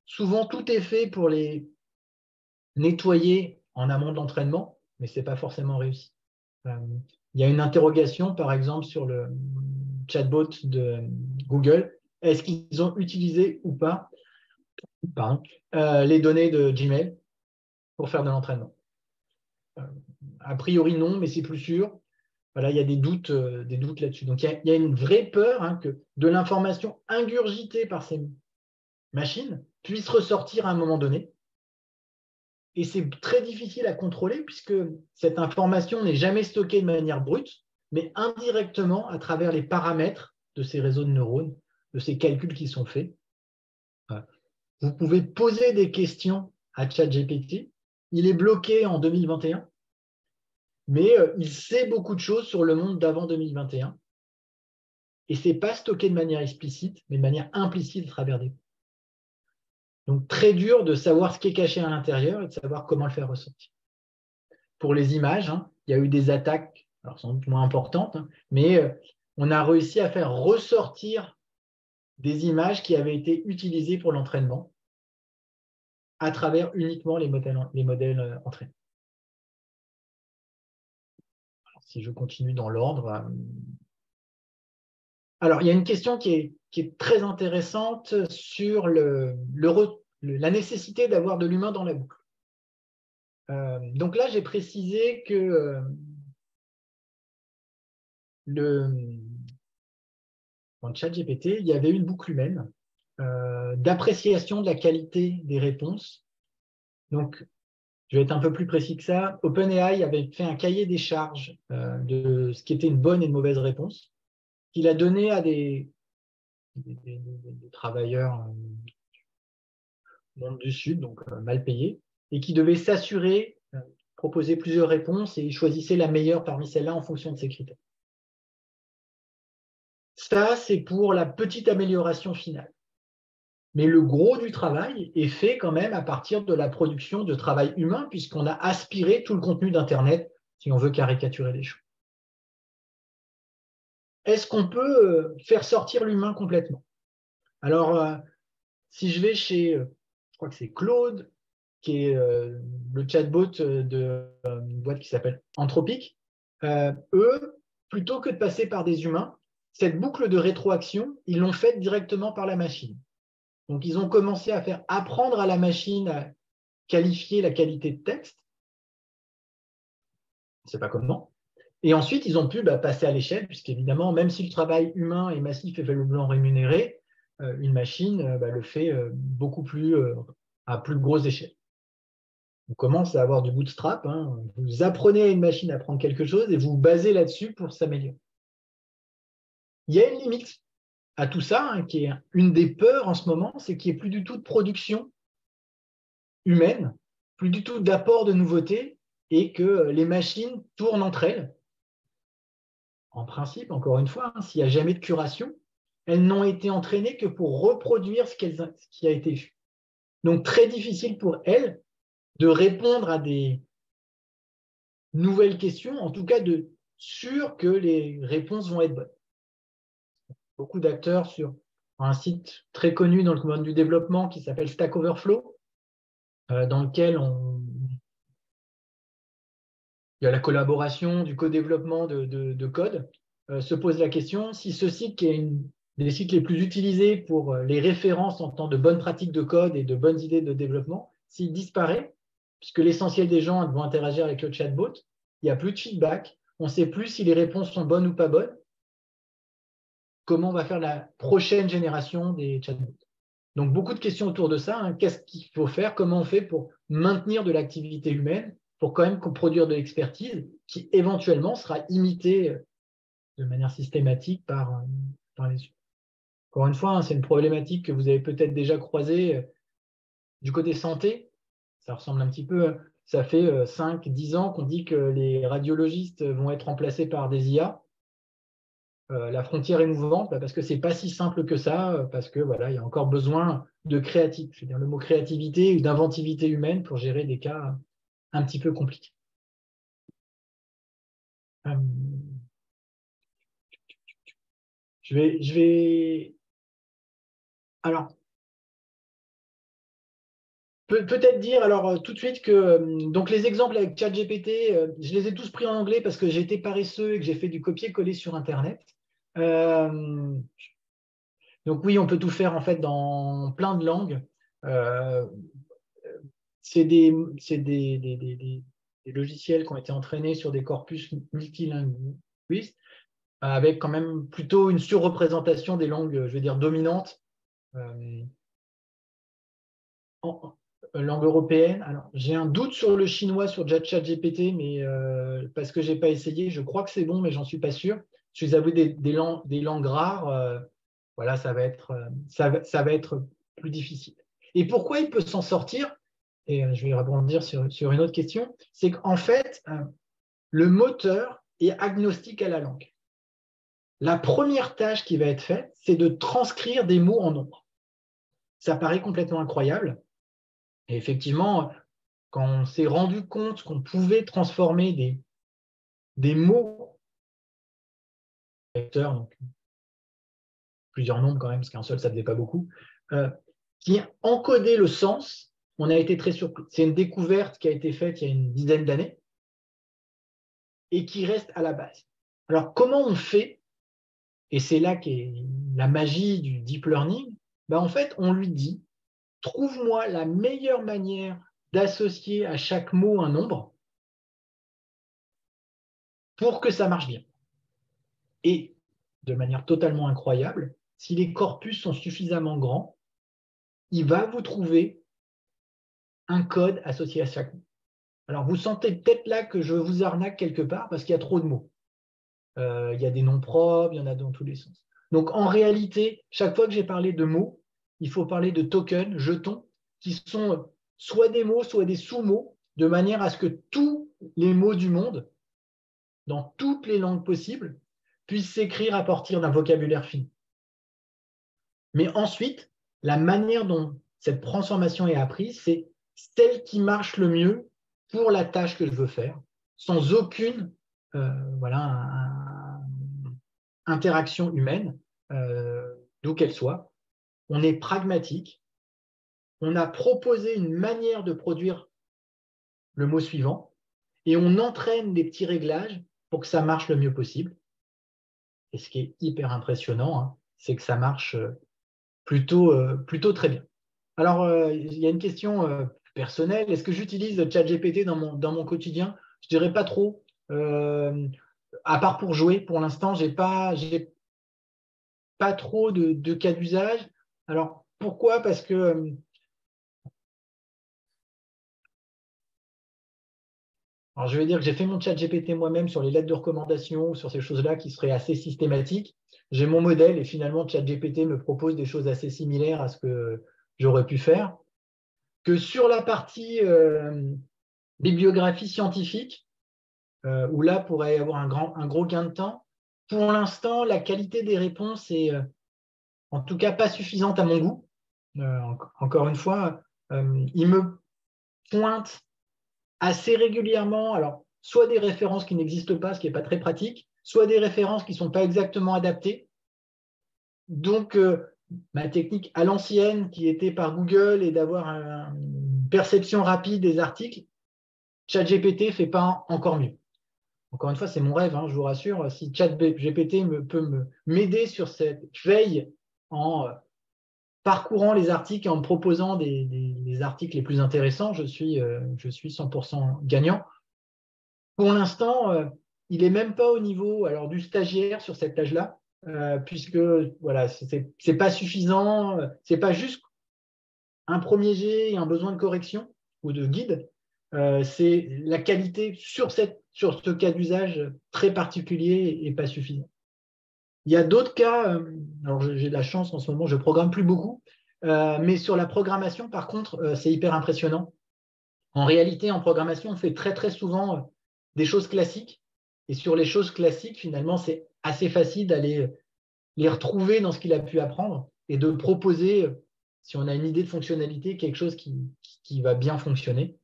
Souvent, tout est fait pour les nettoyer en amont de l'entraînement, mais ce n'est pas forcément réussi. Il y a une interrogation, par exemple, sur le chatbot de Google. Est-ce qu'ils ont utilisé ou pas, les données de Gmail pour faire de l'entraînement? A priori, non, mais c'est plus sûr. Voilà, il y a des doutes là-dessus. Donc, il y a une vraie peur, hein, que de l'information ingurgitée par ces machines puisse ressortir à un moment donné. Et c'est très difficile à contrôler, puisque cette information n'est jamais stockée de manière brute, mais indirectement à travers les paramètres de ces réseaux de neurones, de ces calculs qui sont faits. Vous pouvez poser des questions à ChatGPT. Il est bloqué en 2021, mais il sait beaucoup de choses sur le monde d'avant 2021. Et ce n'est pas stocké de manière explicite, mais de manière implicite à travers des... Donc, très dur de savoir ce qui est caché à l'intérieur et de savoir comment le faire ressortir. Pour les images, hein, il y a eu des attaques, alors sans doute moins importantes, hein, mais on a réussi à faire ressortir des images qui avaient été utilisées pour l'entraînement à travers uniquement les modèles entraînés. Alors, si je continue dans l'ordre... Alors, il y a une question qui est très intéressante sur la nécessité d'avoir de l'humain dans la boucle. Donc là, j'ai précisé que dans ChatGPT, il y avait une boucle humaine d'appréciation de la qualité des réponses. Donc, je vais être un peu plus précis que ça. OpenAI avait fait un cahier des charges de ce qui était une bonne et une mauvaise réponse, qu'il a donné à des travailleurs du monde du Sud, donc mal payés, et qui devaient s'assurer, proposer plusieurs réponses, et ils choisissaient la meilleure parmi celles-là en fonction de ces critères. Ça, c'est pour la petite amélioration finale. Mais le gros du travail est fait quand même à partir de la production de travail humain, puisqu'on a aspiré tout le contenu d'Internet, si on veut caricaturer les choses. Est-ce qu'on peut faire sortir l'humain complètement? Alors, si je vais chez, je crois que c'est Claude, qui est le chatbot d'une boîte qui s'appelle Anthropic, eux, plutôt que de passer par des humains, cette boucle de rétroaction, ils l'ont faite directement par la machine. Donc, ils ont commencé à faire apprendre à la machine à qualifier la qualité de texte. Je ne sais pas comment. Et ensuite, ils ont pu passer à l'échelle, puisqu'évidemment, même si le travail humain est massif et faiblement rémunéré, une machine le fait beaucoup plus à plus grosse échelle. On commence à avoir du bootstrap. Hein. Vous apprenez à une machine à apprendre quelque chose et vous vous basez là-dessus pour s'améliorer. Il y a une limite à tout ça, hein, qui est une des peurs en ce moment, c'est qu'il n'y ait plus du tout de production humaine, plus du tout d'apport de nouveautés et que les machines tournent entre elles. En principe, encore une fois, hein, s'il n'y a jamais de curation, elles n'ont été entraînées que pour reproduire ce qui a été vu. Donc, très difficile pour elles de répondre à des nouvelles questions, en tout cas de sûr que les réponses vont être bonnes. Beaucoup d'acteurs sur un site très connu dans le monde du développement qui s'appelle Stack Overflow, dans lequel il y a la collaboration, du co-développement de code, se pose la question si ce site, qui est une des sites les plus utilisés pour les références en tant de bonnes pratiques de code et de bonnes idées de développement, s'il disparaît, puisque l'essentiel des gens vont interagir avec le chatbot, il n'y a plus de feedback, on ne sait plus si les réponses sont bonnes ou pas bonnes, comment on va faire la prochaine génération des chatbots. Donc, beaucoup de questions autour de ça. Hein. Qu'est-ce qu'il faut faire? Comment on fait pour maintenir de l'activité humaine, pour quand même produire de l'expertise qui éventuellement sera imitée de manière systématique par les humains. Encore une fois, hein, c'est une problématique que vous avez peut-être déjà croisée du côté santé. Ça ressemble un petit peu. Ça fait 5-10 ans qu'on dit que les radiologistes vont être remplacés par des IA. La frontière est mouvante parce que c'est pas si simple que ça, parce que voilà, il y a encore besoin de créativité. Je veux dire le mot créativité ou d'inventivité humaine pour gérer des cas un petit peu compliqués. Je vais. Alors, peut-être dire alors tout de suite que donc les exemples avec ChatGPT, je les ai tous pris en anglais parce que j'étais paresseux et que j'ai fait du copier-coller sur Internet. Euh, donc oui, on peut tout faire en fait dans plein de langues. Euh, c'est des logiciels qui ont été entraînés sur des corpus multilinguistes avec quand même plutôt une surreprésentation des langues, je vais dire, dominantes. En langue européenne. Alors, j'ai un doute sur le chinois sur ChatGPT, mais parce que je n'ai pas essayé, je crois que c'est bon, mais j'en suis pas sûr. Je vous avoue des langues rares, voilà, ça va être plus difficile. Et pourquoi il peut s'en sortir? Et je vais rebondir sur une autre question, c'est qu'en fait, le moteur est agnostique à la langue. La première tâche qui va être faite, c'est de transcrire des mots en nombres. Ça paraît complètement incroyable. Et effectivement, quand on s'est rendu compte qu'on pouvait transformer des mots, vecteurs, donc plusieurs nombres quand même, parce qu'un seul, ça ne faisait pas beaucoup, qui encodaient le sens, on a été très surpris. C'est une découverte qui a été faite il y a une dizaine d'années et qui reste à la base. Alors, comment on fait? Et c'est là qu'est la magie du deep learning. En fait, on lui dit, trouve-moi la meilleure manière d'associer à chaque mot un nombre pour que ça marche bien. Et de manière totalement incroyable, si les corpus sont suffisamment grands, il va vous trouver un code associé à chaque mot. Alors, vous sentez peut-être là que je vous arnaque quelque part parce qu'il y a trop de mots. Il y a des noms propres, il y en a dans tous les sens. Donc, en réalité, chaque fois que j'ai parlé de mots, il faut parler de tokens, jetons, qui sont soit des mots, soit des sous-mots, de manière à ce que tous les mots du monde, dans toutes les langues possibles, puissent s'écrire à partir d'un vocabulaire fini. Mais ensuite, la manière dont cette transformation est apprise, c'est celle qui marche le mieux pour la tâche que je veux faire, sans aucune interaction humaine, d'où qu'elle soit. on est pragmatique, on a proposé une manière de produire le mot suivant et on entraîne des petits réglages pour que ça marche le mieux possible. Et ce qui est hyper impressionnant, hein, c'est que ça marche plutôt très bien. Alors, il y a une question personnelle. Est-ce que j'utilise ChatGPT dans mon quotidien? Je dirais pas trop. À part pour jouer, pour l'instant, j'ai pas trop de cas d'usage. Alors, pourquoi? Parce que alors je vais dire que j'ai fait mon chat GPT moi-même sur les lettres de recommandation, sur ces choses-là qui seraient assez systématiques. J'ai mon modèle et finalement, chat GPT me propose des choses assez similaires à ce que j'aurais pu faire. Que sur la partie bibliographie scientifique, où là pourrait y avoir un gros gain de temps, pour l'instant, la qualité des réponses est en tout cas pas suffisante à mon goût. Encore une fois, il me pointe assez régulièrement, alors soit des références qui n'existent pas, ce qui n'est pas très pratique, soit des références qui ne sont pas exactement adaptées. Donc, ma technique à l'ancienne, qui était par Google, et d'avoir une perception rapide des articles, ChatGPT ne fait pas encore mieux. Encore une fois, c'est mon rêve, hein, je vous rassure. Si ChatGPT peut m'aider sur cette veille en parcourant les articles et en me proposant des articles les plus intéressants, je suis 100% gagnant. Pour l'instant, il n'est même pas au niveau alors, du stagiaire sur cette tâche-là, puisque voilà, c'est pas suffisant, c'est pas juste un premier jet et un besoin de correction ou de guide, c'est la qualité sur ce cas d'usage très particulier et pas suffisant. Il y a d'autres cas, alors j'ai de la chance en ce moment, je ne programme plus beaucoup, mais sur la programmation, par contre, c'est hyper impressionnant. En réalité, en programmation, on fait très très souvent des choses classiques. Et sur les choses classiques, finalement, c'est assez facile d'aller les retrouver dans ce qu'il a pu apprendre et de proposer, si on a une idée de fonctionnalité, quelque chose qui va bien fonctionner.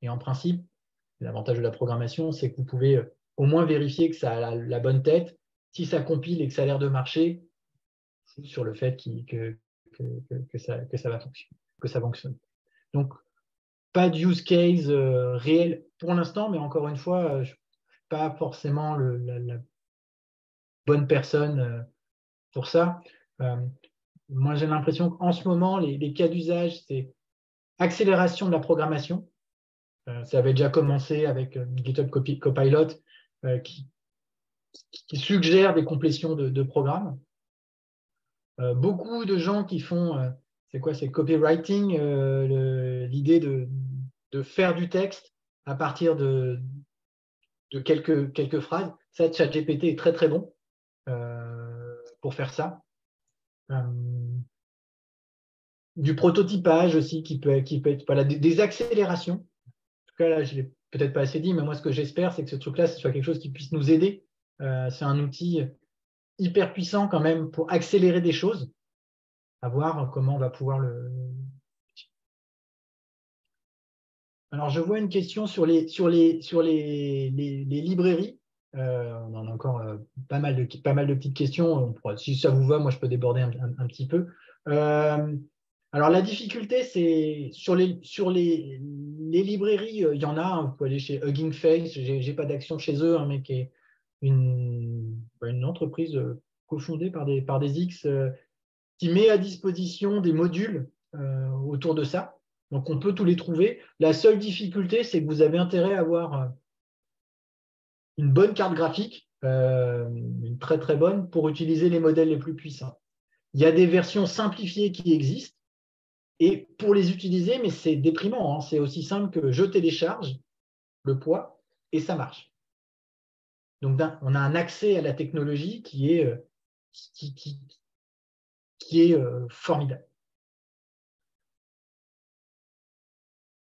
Et en principe, l'avantage de la programmation, c'est que vous pouvez au moins vérifier que ça a la bonne tête. Si ça compile et que ça a l'air de marcher, sur le fait que ça va fonctionner, que ça fonctionne. Donc, pas de use case réel pour l'instant, mais encore une fois, je ne suis pas forcément la bonne personne pour ça. Moi, j'ai l'impression qu'en ce moment, les cas d'usage, c'est accélération de la programmation. Ça avait déjà commencé avec GitHub Copilot qui suggère des complétions de programmes. Beaucoup de gens qui font, c'est quoi, c'est copywriting, l'idée de faire du texte à partir de quelques phrases. Ça, ChatGPT est très très bon pour faire ça. Du prototypage aussi qui peut être voilà, des accélérations. En tout cas, là, je ne l'ai peut-être pas assez dit, mais moi, ce que j'espère, c'est que ce truc-là, ce soit quelque chose qui puisse nous aider. C'est un outil hyper puissant quand même pour accélérer des choses, à voir comment on va pouvoir le. Alors, je vois une question sur les librairies. On en a encore pas mal de petites questions. Si ça vous va, moi, je peux déborder un petit peu. Alors, la difficulté, c'est sur les librairies, il y en a. Hein, vous pouvez aller chez Hugging Face. Je n'ai pas d'action chez eux, hein, mais qui est une entreprise cofondée par des X qui met à disposition des modules autour de ça. Donc, on peut tous les trouver. La seule difficulté, c'est que vous avez intérêt à avoir une bonne carte graphique, une très très bonne, pour utiliser les modèles les plus puissants. Il y a des versions simplifiées qui existent, et pour les utiliser, mais c'est déprimant, hein, c'est aussi simple que je télécharge le poids et ça marche. Donc, on a un accès à la technologie qui est formidable.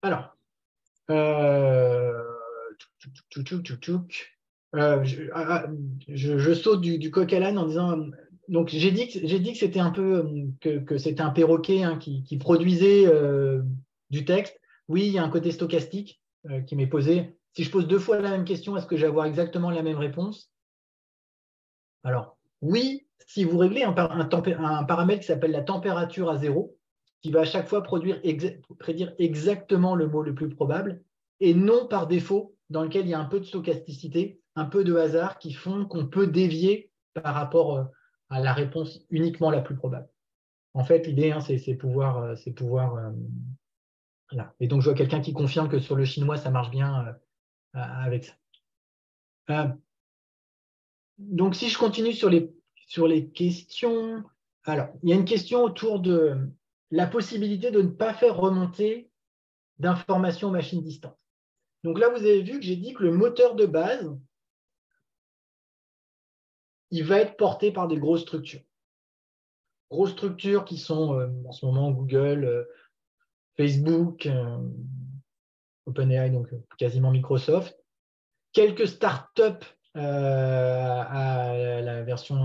Alors, je saute du coq à l'âne en disant donc j'ai dit que c'était un peu que c'était un perroquet hein, qui produisait du texte. Oui, il y a un côté stochastique qui m'est posé. Si je pose 2 fois la même question, est-ce que je vais avoir exactement la même réponse? Alors, oui, si vous réglez un paramètre qui s'appelle la température à 0, qui va à chaque fois prédire exactement le mot le plus probable, et non par défaut, dans lequel il y a un peu de stochasticité, un peu de hasard, qui font qu'on peut dévier par rapport à la réponse uniquement la plus probable. En fait, l'idée, hein, c'est pouvoir là. Et donc, je vois quelqu'un qui confirme que sur le chinois, ça marche bien avec ça. Donc, si je continue sur les questions, alors, il y a une question autour de la possibilité de ne pas faire remonter d'informations machine distante. Donc là, vous avez vu que j'ai dit que le moteur de base, il va être porté par des grosses structures. Grosses structures qui sont en ce moment Google, Facebook, OpenAI, donc quasiment Microsoft, quelques startups à la version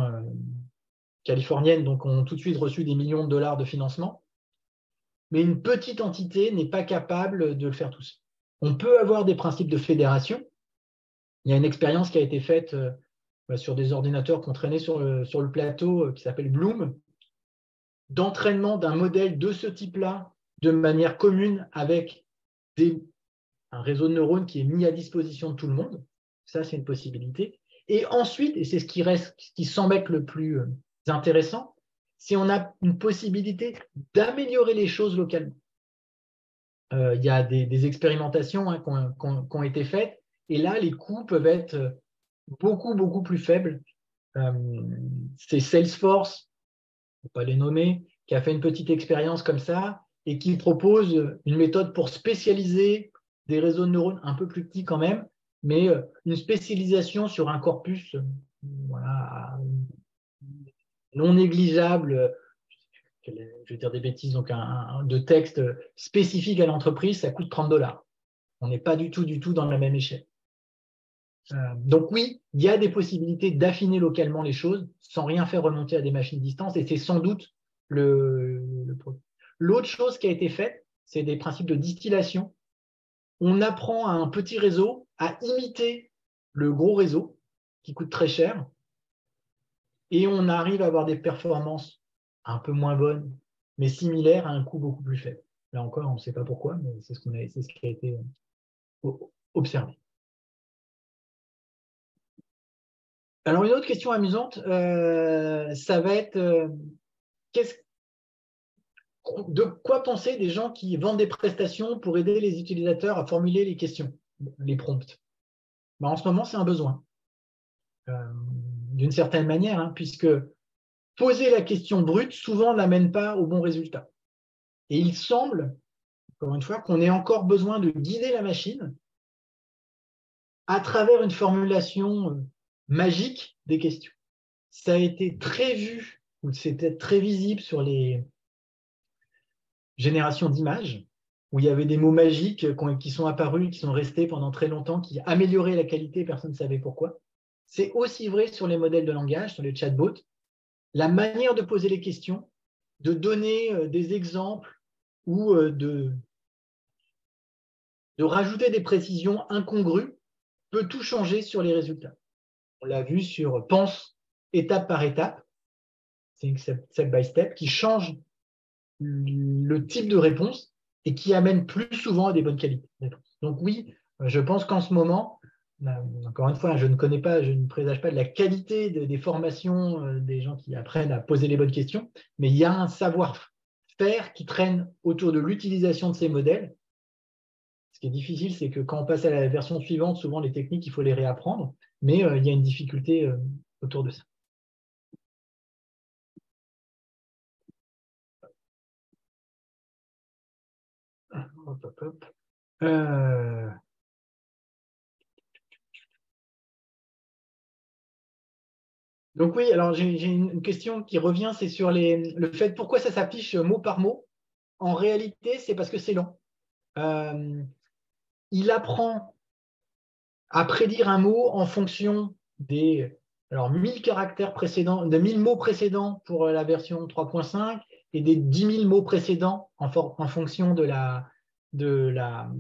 californienne, donc ont tout de suite reçu des millions de dollars de financement, mais une petite entité n'est pas capable de le faire tout seul. On peut avoir des principes de fédération. Il y a une expérience qui a été faite sur des ordinateurs qu'on traînait sur le plateau qui s'appelle Bloom, d'entraînement d'un modèle de ce type-là de manière commune avec un réseau de neurones qui est mis à disposition de tout le monde. Ça, c'est une possibilité. Et ensuite, et c'est ce qui semble être le plus intéressant, c'est on a une possibilité d'améliorer les choses localement. Il y a des expérimentations qui ont été faites, et là, les coûts peuvent être beaucoup, beaucoup plus faibles. C'est Salesforce, il ne faut pas les nommer, qui a fait une petite expérience comme ça et qui propose une méthode pour spécialiser des réseaux de neurones un peu plus petits quand même, mais une spécialisation sur un corpus voilà, non négligeable, je vais dire des bêtises, donc de texte spécifique à l'entreprise, ça coûte 30 $. On n'est pas du tout dans la même échelle. Donc oui, il y a des possibilités d'affiner localement les choses sans rien faire remonter à des machines distance, et c'est sans doute le produit. L'autre chose qui a été faite, c'est des principes de distillation. On apprend à un petit réseau à imiter le gros réseau qui coûte très cher, et on arrive à avoir des performances un peu moins bonnes, mais similaires à un coût beaucoup plus faible. Là encore, on ne sait pas pourquoi, mais c'est ce qui a été observé. Alors, une autre question amusante, ça va être de quoi penser des gens qui vendent des prestations pour aider les utilisateurs à formuler les questions, les prompts. En ce moment, c'est un besoin, d'une certaine manière, hein, puisque poser la question brute, souvent, n'amène pas au bon résultat. Et il semble, encore une fois, qu'on ait encore besoin de guider la machine à travers une formulation magique des questions. Ça a été très vu, ou c'était très visible sur les générations d'images, où il y avait des mots magiques qui sont apparus, qui sont restés pendant très longtemps, qui amélioraient la qualité, personne ne savait pourquoi. C'est aussi vrai sur les modèles de langage, sur les chatbots. La manière de poser les questions, de donner des exemples ou de rajouter des précisions incongrues peut tout changer sur les résultats. On l'a vu sur pense étape par étape, c'est step by step, qui change le type de réponse et qui amène plus souvent à des bonnes qualités. Donc oui, je pense qu'en ce moment, encore une fois, je ne présage pas de la qualité des formations des gens qui apprennent à poser les bonnes questions, mais il y a un savoir-faire qui traîne autour de l'utilisation de ces modèles. Ce qui est difficile, c'est que quand on passe à la version suivante, souvent les techniques, il faut les réapprendre, mais il y a une difficulté autour de ça. Donc oui, alors j'ai une question qui revient, c'est sur le fait pourquoi ça s'affiche mot par mot. En réalité, c'est parce que c'est long. Il apprend à prédire un mot en fonction des 1000 caractères précédents, de 1000 mots précédents pour la version 3.5 et des 10 000 mots précédents en fonction de la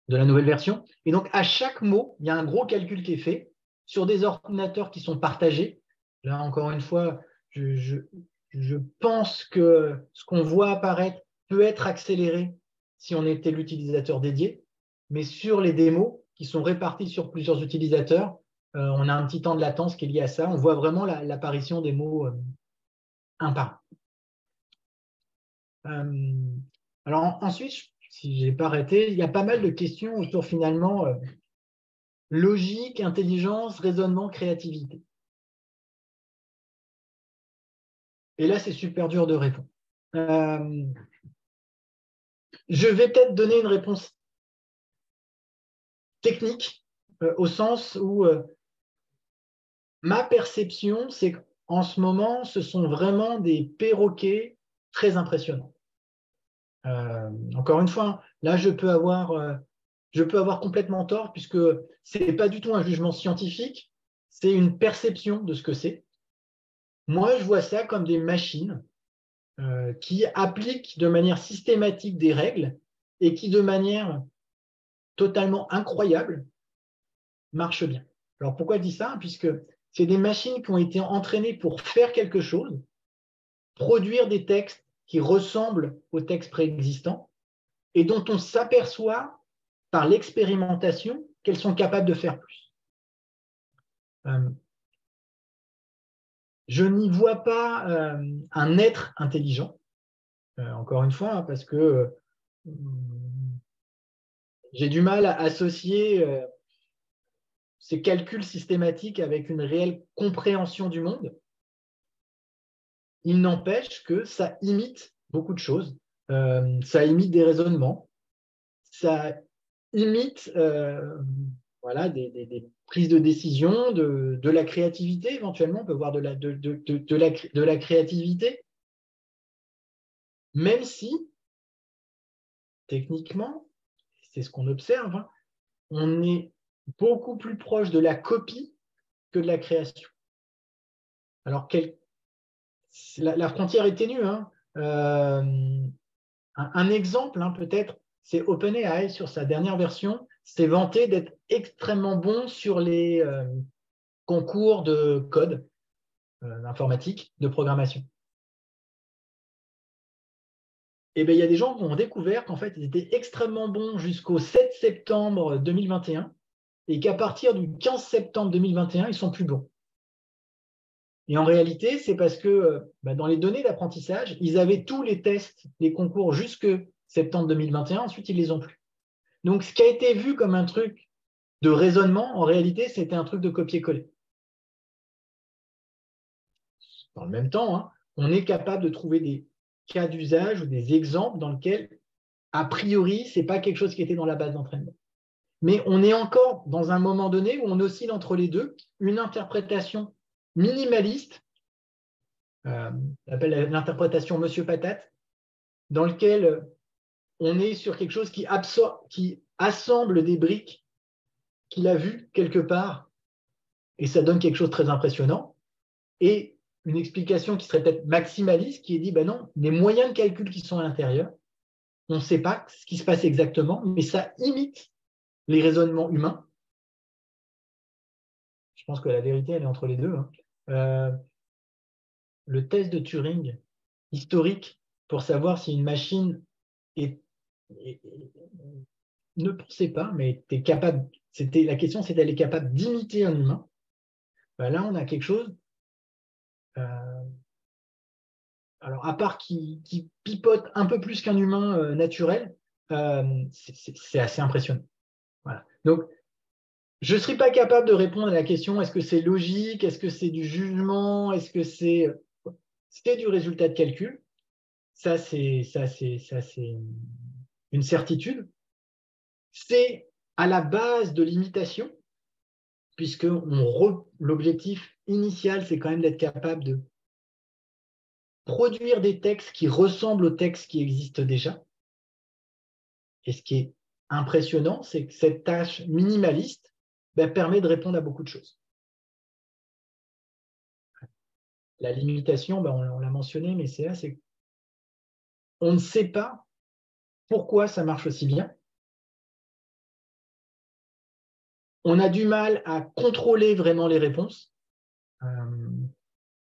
nouvelle version. Et donc, à chaque mot, il y a un gros calcul qui est fait sur des ordinateurs qui sont partagés. Là, encore une fois, je pense que ce qu'on voit apparaître peut être accéléré si on était l'utilisateur dédié, mais sur les démos qui sont répartis sur plusieurs utilisateurs, on a un petit temps de latence qui est lié à ça. On voit vraiment l'apparition des mots un par un. Alors ensuite, si je n'ai pas arrêté, il y a pas mal de questions autour finalement logique, intelligence, raisonnement, créativité. Et là, c'est super dur de répondre. Je vais peut-être donner une réponse technique au sens où ma perception, c'est qu'en ce moment, ce sont vraiment des perroquets très impressionnants. Encore une fois, là, je peux avoir complètement tort puisque ce n'est pas du tout un jugement scientifique, c'est une perception de ce que c'est. Moi, je vois ça comme des machines qui appliquent de manière systématique des règles et qui, de manière totalement incroyable, marchent bien. Alors pourquoi je dis ça? Puisque c'est des machines qui ont été entraînées pour faire quelque chose, produire des textes qui ressemblent aux textes préexistants et dont on s'aperçoit par l'expérimentation qu'elles sont capables de faire plus. Je n'y vois pas un être intelligent, encore une fois, hein, parce que j'ai du mal à associer ces calculs systématiques avec une réelle compréhension du monde. Il n'empêche que ça imite beaucoup de choses. Ça imite des raisonnements, ça imite voilà, des prises de décision, de la créativité éventuellement. On peut voir de la créativité, même si, techniquement, c'est ce qu'on observe, hein, on est beaucoup plus proche de la copie que de la création. Alors, la frontière est ténue. Hein. Un exemple, hein, peut-être, c'est OpenAI sur sa dernière version, s'est vanté d'être extrêmement bon sur les concours de code informatique, de programmation. Et bien, il y a des gens qui ont découvert qu'en fait, ils étaient extrêmement bons jusqu'au 7 septembre 2021 et qu'à partir du 15 septembre 2021, ils sont plus bons. Et en réalité, c'est parce que dans les données d'apprentissage, ils avaient tous les tests, les concours jusque septembre 2021, ensuite ils les ont plus. Donc, ce qui a été vu comme un truc de raisonnement, en réalité, c'était un truc de copier-coller. Dans le même temps, hein, on est capable de trouver des cas d'usage ou des exemples dans lesquels, a priori, ce n'est pas quelque chose qui était dans la base d'entraînement. Mais on est encore dans un moment donné où on oscille entre les deux, une interprétation minimaliste, on appelle l'interprétation Monsieur Patate, dans lequel on est sur quelque chose qui assemble des briques qu'il a vues quelque part, et ça donne quelque chose de très impressionnant, et une explication qui serait peut-être maximaliste, qui est dit, ben non, les moyens de calcul qui sont à l'intérieur, on ne sait pas ce qui se passe exactement, mais ça imite les raisonnements humains. Je pense que la vérité, elle est entre les deux. Hein. Le test de Turing historique pour savoir si une machine ne pensait pas, mais était capable. La question, c'est d'être capable d'imiter un humain. Ben là, on a quelque chose. Alors, à part qui pipote un peu plus qu'un humain naturel, c'est assez impressionnant. Voilà. Donc, je ne serais pas capable de répondre à la question est-ce que c'est logique, est-ce que c'est du jugement, est-ce que c'est du résultat de calcul. Ça, c'est une certitude. C'est à la base de l'imitation, puisque l'objectif initial, c'est quand même d'être capable de produire des textes qui ressemblent aux textes qui existent déjà. Et ce qui est impressionnant, c'est que cette tâche minimaliste permet de répondre à beaucoup de choses. La limitation, on l'a mentionné, mais c'est là, c'est on ne sait pas pourquoi ça marche aussi bien. On a du mal à contrôler vraiment les réponses.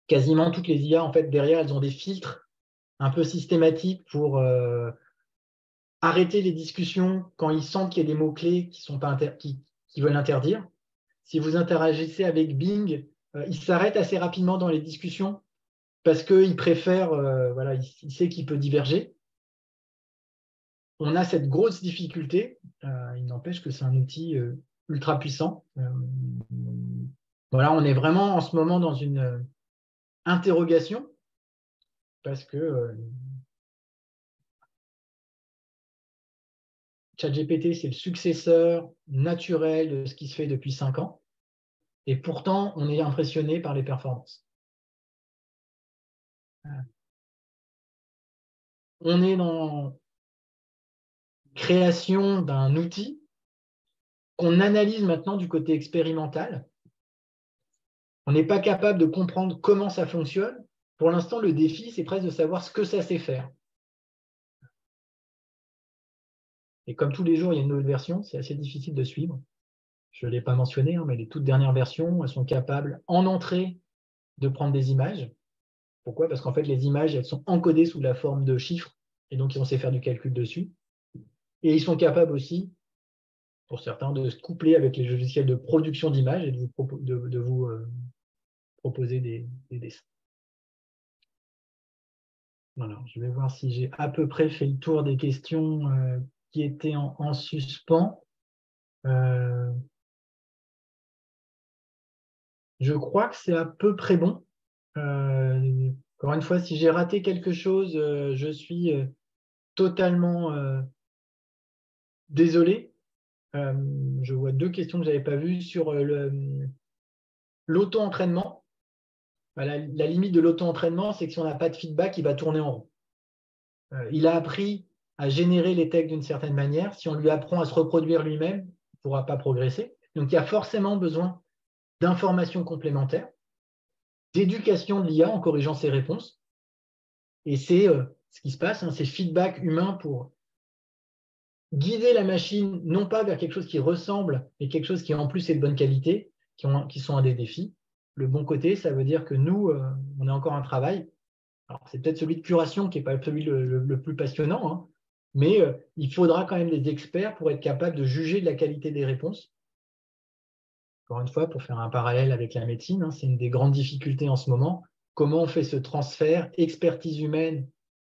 quasiment toutes les IA, en fait, derrière, elles ont des filtres un peu systématiques pour arrêter les discussions quand ils sentent qu'il y a des mots-clés qui veulent interdire. Si vous interagissez avec Bing, il s'arrête assez rapidement dans les discussions parce qu'il préfère, voilà, il sait qu'il peut diverger. On a cette grosse difficulté. Il n'empêche que c'est un outil ultra puissant. Voilà, on est vraiment en ce moment dans une interrogation parce que ChatGPT, c'est le successeur naturel de ce qui se fait depuis 5 ans. Et pourtant, on est impressionné par les performances. On est dans création d'un outil qu'on analyse maintenant du côté expérimental. On n'est pas capable de comprendre comment ça fonctionne. Pour l'instant, le défi, c'est presque de savoir ce que ça sait faire. Et comme tous les jours, il y a une nouvelle version, c'est assez difficile de suivre. Je ne l'ai pas mentionné, mais les toutes dernières versions, elles sont capables, en entrée, de prendre des images. Pourquoi? Parce qu'en fait, les images, elles sont encodées sous la forme de chiffres, et donc ils vont essayer de faire du calcul dessus. Et ils sont capables aussi, pour certains, de se coupler avec les logiciels de production d'images et de vous proposer des dessins. Voilà, je vais voir si j'ai à peu près fait le tour des questions qui étaient en suspens. Je crois que c'est à peu près bon. Encore une fois, si j'ai raté quelque chose, je suis totalement désolé. Je vois 2 questions que je n'avais pas vues sur l'auto-entraînement. La limite de l'auto-entraînement, c'est que si on n'a pas de feedback, il va tourner en rond. Il a appris à générer les textes d'une certaine manière. Si on lui apprend à se reproduire lui-même, il ne pourra pas progresser. Donc, il y a forcément besoin d'informations complémentaires, d'éducation de l'IA en corrigeant ses réponses. Et c'est ce qui se passe, hein, c'est feedback humain pour guider la machine, non pas vers quelque chose qui ressemble, mais quelque chose qui en plus est de bonne qualité, qui sont un des défis. Le bon côté, ça veut dire que nous, on a encore un travail. Alors, c'est peut-être celui de curation qui n'est pas celui le plus passionnant, hein, mais il faudra quand même des experts pour être capable de juger de la qualité des réponses. Encore une fois, pour faire un parallèle avec la médecine, hein, c'est une des grandes difficultés en ce moment. Comment on fait ce transfert expertise humaine,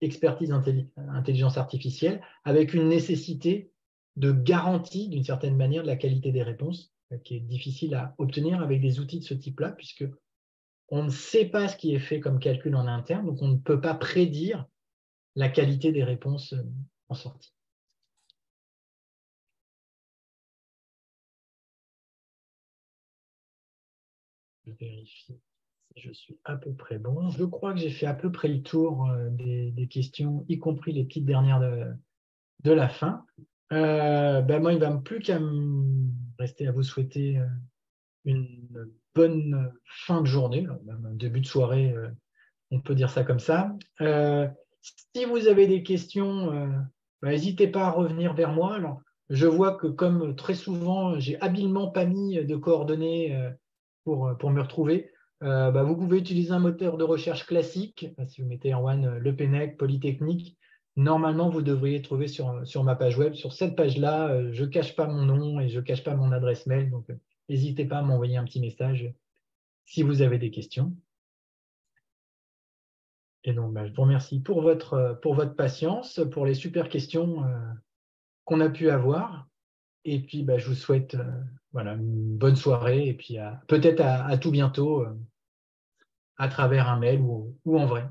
expertise intelligence artificielle, avec une nécessité de garantie, d'une certaine manière, de la qualité des réponses, qui est difficile à obtenir avec des outils de ce type-là, puisque on ne sait pas ce qui est fait comme calcul en interne, donc on ne peut pas prédire la qualité des réponses en sortie. Je vérifie si je suis à peu près bon. Je crois que j'ai fait à peu près le tour des questions, y compris les petites dernières de la fin. Moi, il ne va plus qu'à me rester à vous souhaiter une bonne fin de journée, même un début de soirée, on peut dire ça comme ça. Si vous avez des questions, n'hésitez pas à revenir vers moi. Alors, je vois que comme très souvent, j'ai habilement pas mis de coordonnées pour me retrouver. Vous pouvez utiliser un moteur de recherche classique. Si vous mettez en one Le Pennec, Polytechnique, normalement, vous devriez trouver sur ma page web. Sur cette page-là, je ne cache pas mon nom et je ne cache pas mon adresse mail. Donc, n'hésitez pas à m'envoyer un petit message si vous avez des questions. Et donc, je vous remercie pour votre patience, pour les super questions qu'on a pu avoir. Et puis, je vous souhaite une bonne soirée et puis peut-être à tout bientôt à travers un mail ou en vrai.